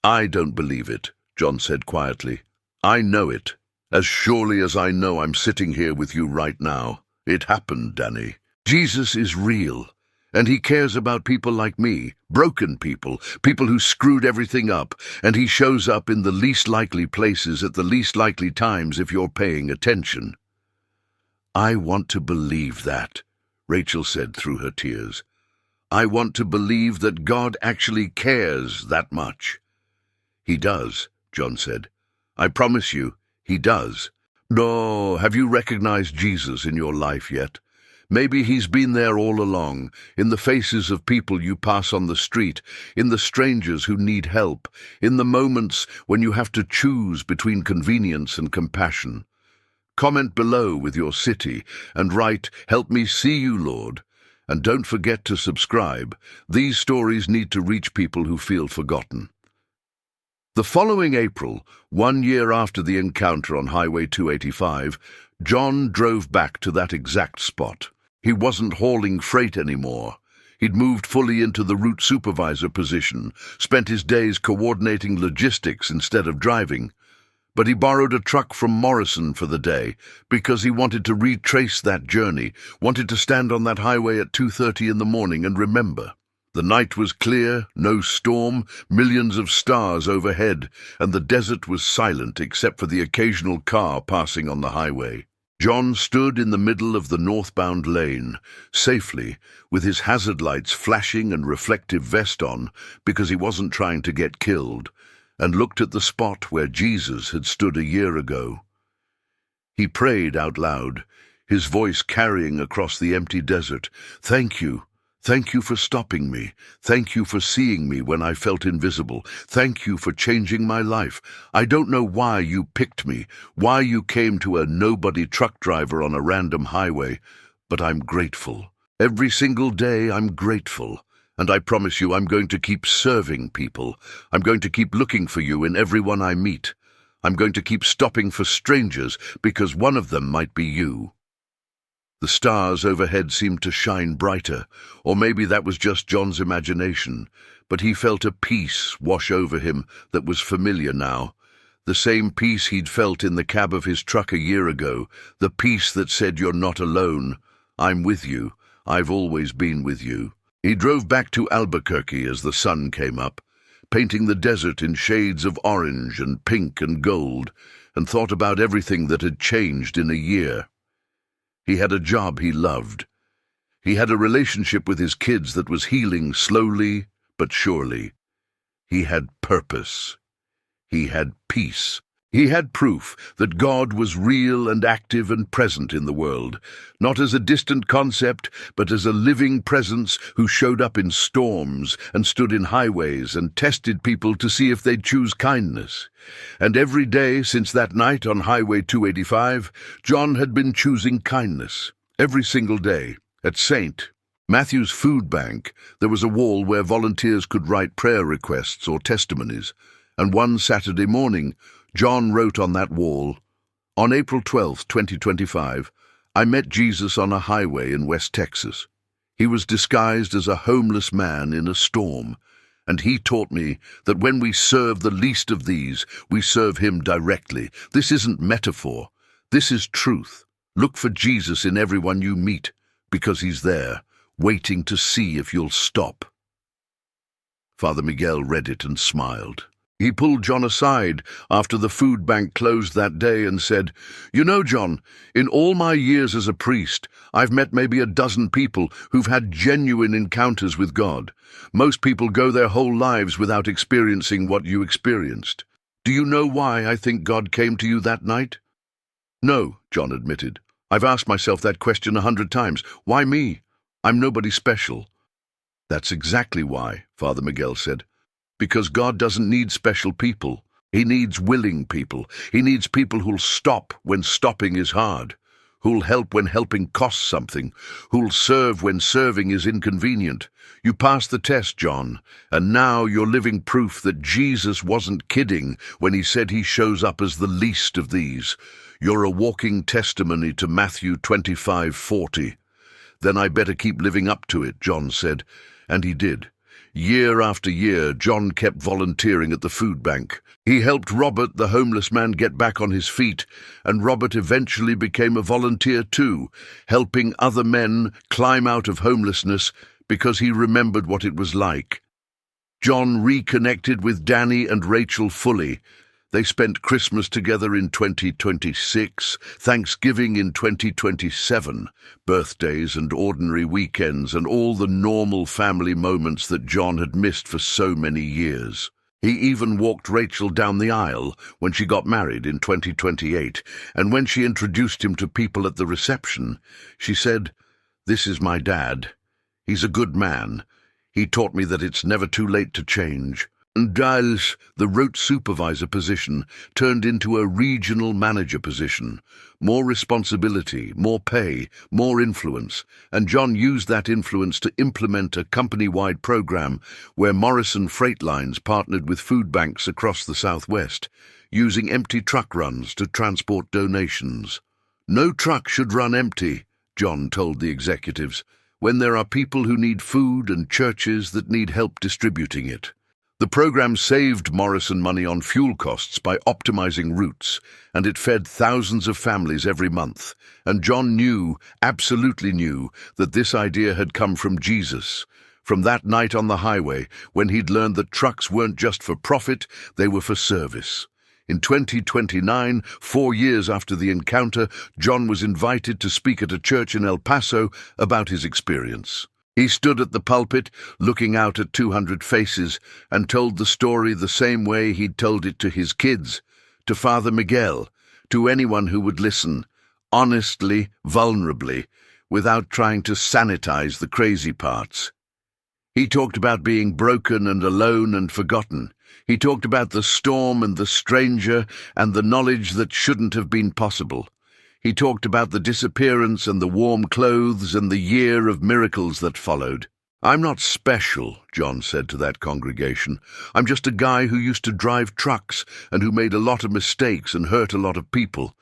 "I don't believe it," John said quietly. "I know it, as surely as I know I'm sitting here with you right now. It happened, Danny. Jesus is real. And he cares about people like me, broken people, people who screwed everything up, and he shows up in the least likely places at the least likely times if you're paying attention." "I want to believe that," Rachel said through her tears. "I want to believe that God actually cares that much." "He does," John said. "I promise you, he does. No, have you recognized Jesus in your life yet? Maybe he's been there all along, in the faces of people you pass on the street, in the strangers who need help, in the moments when you have to choose between convenience and compassion. Comment below with your city and write, "Help me see you, Lord." And don't forget to subscribe. These stories need to reach people who feel forgotten. The following April, 1 year after the encounter on Highway 285, John drove back to that exact spot. He wasn't hauling freight anymore. He'd moved fully into the route supervisor position, spent his days coordinating logistics instead of driving. But he borrowed a truck from Morrison for the day because he wanted to retrace that journey, wanted to stand on that highway at 2:30 in the morning and remember. The night was clear, no storm, millions of stars overhead, and the desert was silent except for the occasional car passing on the highway. John stood in the middle of the northbound lane, safely, with his hazard lights flashing and reflective vest on, because he wasn't trying to get killed, and looked at the spot where Jesus had stood a year ago. He prayed out loud, his voice carrying across the empty desert, "Thank you. Thank you for stopping me. Thank you for seeing me when I felt invisible. Thank you for changing my life. I don't know why you picked me, why you came to a nobody truck driver on a random highway, but I'm grateful. Every single day I'm grateful. And I promise you I'm going to keep serving people. I'm going to keep looking for you in everyone I meet. I'm going to keep stopping for strangers because one of them might be you." The stars overhead seemed to shine brighter, or maybe that was just John's imagination, but he felt a peace wash over him that was familiar now, the same peace he'd felt in the cab of his truck a year ago, the peace that said, "You're not alone. I'm with you. I've always been with you." He drove back to Albuquerque as the sun came up. painting the desert in shades of orange and pink and gold, and thought about everything that had changed in a year. He had a job he loved. He had a relationship with his kids that was healing slowly but surely. He had purpose. He had peace. He had proof that God was real and active and present in the world, not as a distant concept, but as a living presence who showed up in storms and stood in highways and tested people to see if they'd choose kindness. And every day since that night on Highway 285, John had been choosing kindness. Every single day. At St. Matthew's Food Bank, there was a wall where volunteers could write prayer requests or testimonies, and one Saturday morning, John wrote on that wall, "On April 12, 2025, I met Jesus on a highway in West Texas. He was disguised as a homeless man in a storm, and he taught me that when we serve the least of these, we serve him directly. This isn't metaphor. This is truth. Look for Jesus in everyone you meet, because he's there, waiting to see if you'll stop." Father Miguel read it and smiled. He pulled John aside after the food bank closed that day and said, "You know, John, in all my years as a priest, I've met maybe a dozen people who've had genuine encounters with God. Most people go their whole lives without experiencing what you experienced. Do you know why I think God came to you that night?" "No," John admitted. "I've asked myself that question 100 times. Why me? I'm nobody special." "That's exactly why," Father Miguel said. "Because God doesn't need special people. He needs willing people. He needs people who'll stop when stopping is hard, who'll help when helping costs something, who'll serve when serving is inconvenient. You passed the test, John, and now you're living proof that Jesus wasn't kidding when he said he shows up as the least of these. You're a walking testimony to Matthew 25:40. "Then I better keep living up to it," John said, and he did. Year after year, John kept volunteering at the food bank. He helped Robert, the homeless man, get back on his feet, and Robert eventually became a volunteer too, helping other men climb out of homelessness because he remembered what it was like. John reconnected with Danny and Rachel fully. They spent Christmas together in 2026, Thanksgiving in 2027, birthdays and ordinary weekends and all the normal family moments that John had missed for so many years. He even walked Rachel down the aisle when she got married in 2028, and when she introduced him to people at the reception, she said, "This is my dad. He's a good man. He taught me that it's never too late to change." Giles, the rote supervisor position, turned into a regional manager position. More responsibility, more pay, more influence, and John used that influence to implement a company-wide program where Morrison Freight Lines partnered with food banks across the Southwest, using empty truck runs to transport donations. "No truck should run empty," John told the executives, "when there are people who need food and churches that need help distributing it." The program saved Morrison money on fuel costs by optimizing routes, and it fed thousands of families every month. And John knew, absolutely knew, that this idea had come from Jesus. From that night on the highway, when he'd learned that trucks weren't just for profit, they were for service. In 2029, 4 years after the encounter, John was invited to speak at a church in El Paso about his experience. He stood at the pulpit, looking out at 200 faces, and told the story the same way he'd told it to his kids, to Father Miguel, to anyone who would listen, honestly, vulnerably, without trying to sanitize the crazy parts. He talked about being broken and alone and forgotten. He talked about the storm and the stranger and the knowledge that shouldn't have been possible. He talked about the disappearance and the warm clothes and the year of miracles that followed. "I'm not special," John said to that congregation. "I'm just a guy who used to drive trucks and who made a lot of mistakes and hurt a lot of people.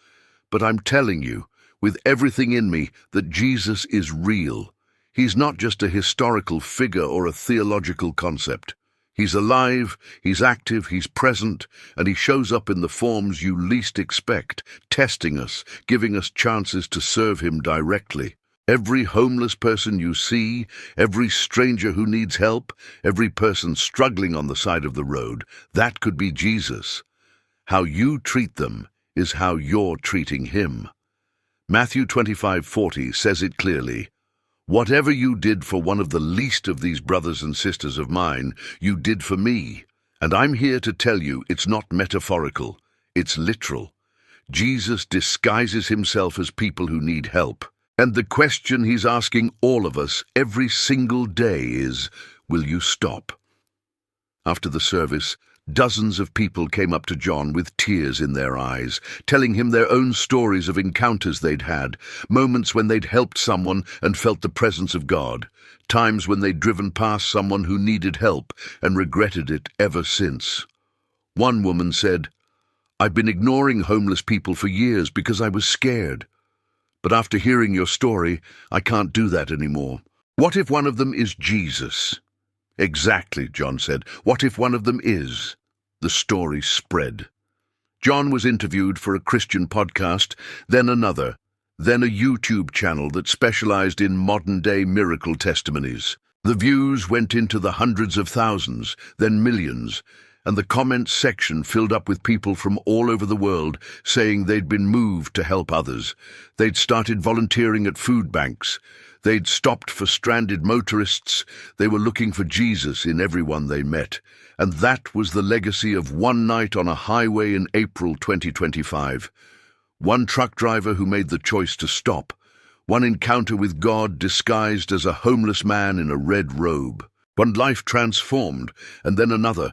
But I'm telling you, with everything in me, that Jesus is real. He's not just a historical figure or a theological concept. He's alive, he's active, he's present, and he shows up in the forms you least expect, testing us, giving us chances to serve him directly. Every homeless person you see, every stranger who needs help, every person struggling on the side of the road, that could be Jesus. How you treat them is how you're treating him. Matthew 25:40 says it clearly. Whatever you did for one of the least of these brothers and sisters of mine, you did for me. And I'm here to tell you it's not metaphorical, it's literal. Jesus disguises himself as people who need help. And the question he's asking all of us every single day is, will you stop? After the service, dozens of people came up to John with tears in their eyes, telling him their own stories of encounters they'd had, moments when they'd helped someone and felt the presence of God, times when they'd driven past someone who needed help and regretted it ever since. One woman said, "I've been ignoring homeless people for years because I was scared. But after hearing your story, I can't do that anymore. What if one of them is Jesus?" "Exactly," John said. "What if one of them is?" The story spread. John was interviewed for a Christian podcast, then another, then a YouTube channel that specialized in modern-day miracle testimonies. The views went into the hundreds of thousands, then millions, and the comments section filled up with people from all over the world saying they'd been moved to help others. They'd started volunteering at food banks. They'd stopped for stranded motorists. They were looking for Jesus in everyone they met. And that was the legacy of one night on a highway in April 2025. One truck driver who made the choice to stop. One encounter with God disguised as a homeless man in a red robe. One life transformed, and then another,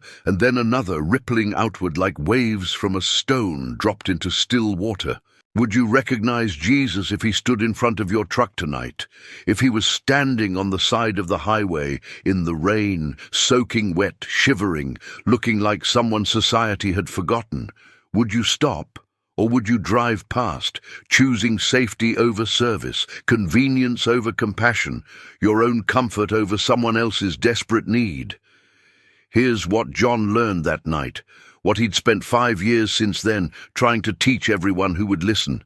rippling outward like waves from a stone dropped into still water. Would you recognize Jesus if he stood in front of your truck tonight? If he was standing on the side of the highway, in the rain, soaking wet, shivering, looking like someone society had forgotten? Would you stop? Or would you drive past, choosing safety over service, convenience over compassion, your own comfort over someone else's desperate need? Here's what John learned that night, what he'd spent 5 years since then trying to teach everyone who would listen.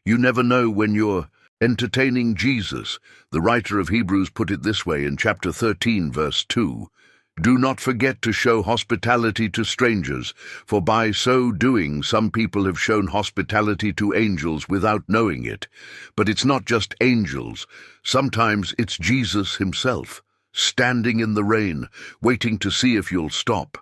You never know when you're entertaining Jesus. The writer of Hebrews put it this way in chapter 13, verse 2. Do not forget to show hospitality to strangers, for by so doing some people have shown hospitality to angels without knowing it. But it's not just angels. Sometimes it's Jesus himself, standing in the rain, waiting to see if you'll stop.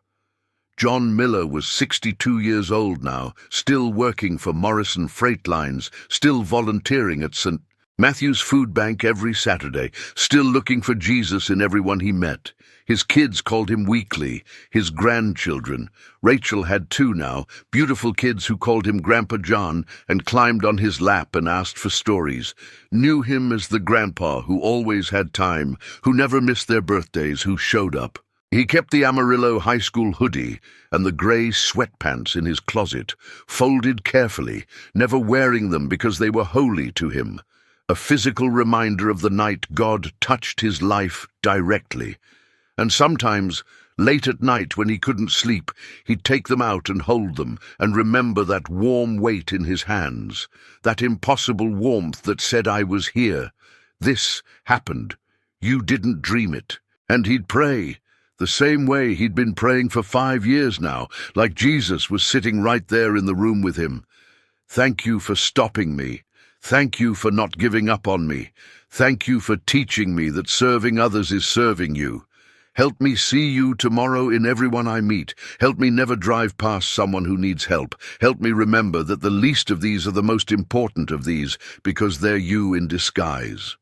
John Miller was 62 years old now, still working for Morrison Freight Lines, still volunteering at St. Matthew's Food Bank every Saturday, still looking for Jesus in everyone he met. His kids called him Weekly, his grandchildren. Rachel had 2 now, beautiful kids who called him Grandpa John and climbed on his lap and asked for stories. Knew him as the grandpa who always had time, who never missed their birthdays, who showed up. He kept the Amarillo High School hoodie and the gray sweatpants in his closet, folded carefully, never wearing them because they were holy to him. A physical reminder of the night God touched his life directly. And sometimes, late at night when he couldn't sleep, he'd take them out and hold them and remember that warm weight in his hands, that impossible warmth that said, I was here. This happened. You didn't dream it. And he'd pray, the same way he'd been praying for 5 years now, like Jesus was sitting right there in the room with him. Thank you for stopping me. Thank you for not giving up on me. Thank you for teaching me that serving others is serving you. Help me see you tomorrow in everyone I meet. Help me never drive past someone who needs help. Help me remember that the least of these are the most important of these, because they're you in disguise.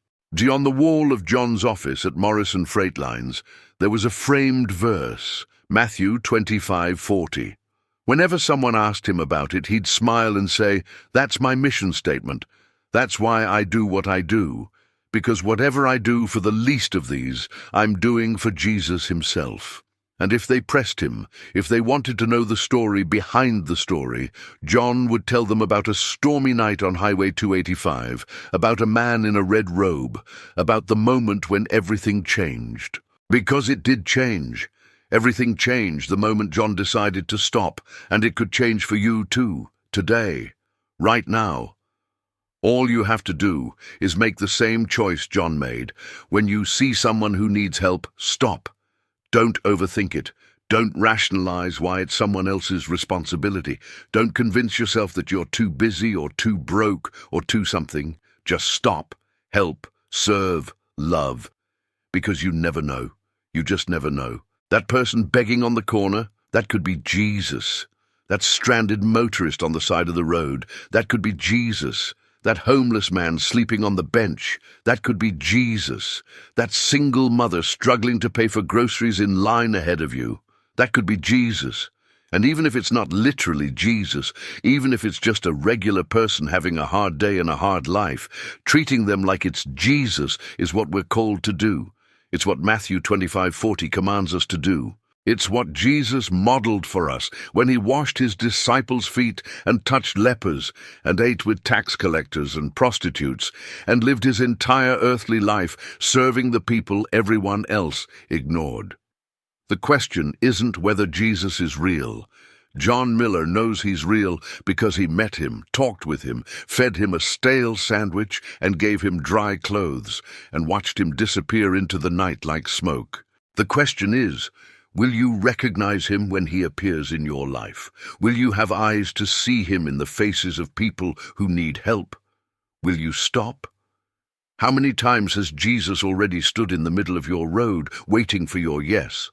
On the wall of John's office at Morrison Freight Lines, there was a framed verse, Matthew 25:40. Whenever someone asked him about it, he'd smile and say, that's my mission statement. That's why I do what I do. Because whatever I do for the least of these, I'm doing for Jesus himself. And if they pressed him, if they wanted to know the story behind the story, John would tell them about a stormy night on Highway 285, about a man in a red robe, about the moment when everything changed. Because it did change. Everything changed the moment John decided to stop, and it could change for you too, today, right now. All you have to do is make the same choice John made. When you see someone who needs help, stop. Don't overthink it. Don't rationalize why it's someone else's responsibility. Don't convince yourself that you're too busy or too broke or too something. Just stop, help, serve, love. Because you never know. You just never know. That person begging on the corner, that could be Jesus. That stranded motorist on the side of the road, that could be Jesus. That homeless man sleeping on the bench, that could be Jesus. That single mother struggling to pay for groceries in line ahead of you, that could be Jesus. And even if it's not literally Jesus, even if it's just a regular person having a hard day and a hard life, treating them like it's Jesus is what we're called to do. It's what Matthew 25:40 commands us to do. It's what Jesus modeled for us when he washed his disciples' feet and touched lepers and ate with tax collectors and prostitutes and lived his entire earthly life serving the people everyone else ignored. The question isn't whether Jesus is real. John Miller knows he's real because he met him, talked with him, fed him a stale sandwich and gave him dry clothes and watched him disappear into the night like smoke. The question is, will you recognize him when he appears in your life? Will you have eyes to see him in the faces of people who need help? Will you stop? How many times has Jesus already stood in the middle of your road waiting for your yes?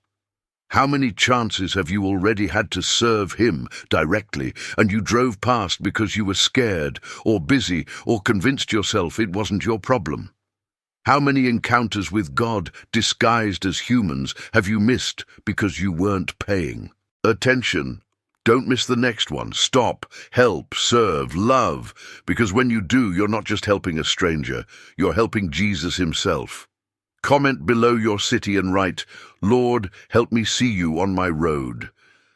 How many chances have you already had to serve him directly and you drove past because you were scared or busy or convinced yourself it wasn't your problem? How many encounters with God disguised as humans have you missed because you weren't paying attention? Don't miss the next one. Stop, help, serve, love, because when you do, you're not just helping a stranger, you're helping Jesus himself. Comment below your city and write, "Lord, help me see you on my road."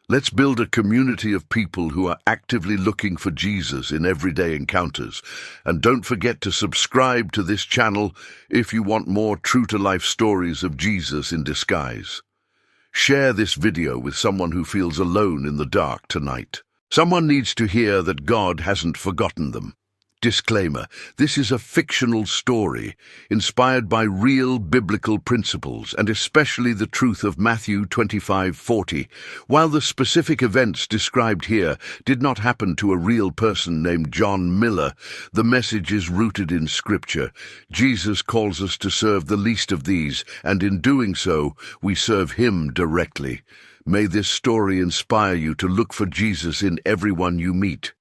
Let's build a community of people who are actively looking for Jesus in everyday encounters. And don't forget to subscribe to this channel if you want more true-to-life stories of Jesus in disguise. Share this video with someone who feels alone in the dark tonight. Someone needs to hear that God hasn't forgotten them. Disclaimer: this is a fictional story inspired by real biblical principles and especially the truth of Matthew 25:40. While the specific events described here did not happen to a real person named John Miller, the message is rooted in Scripture. Jesus calls us to serve the least of these, and in doing so, we serve him directly. May this story inspire you to look for Jesus in everyone you meet.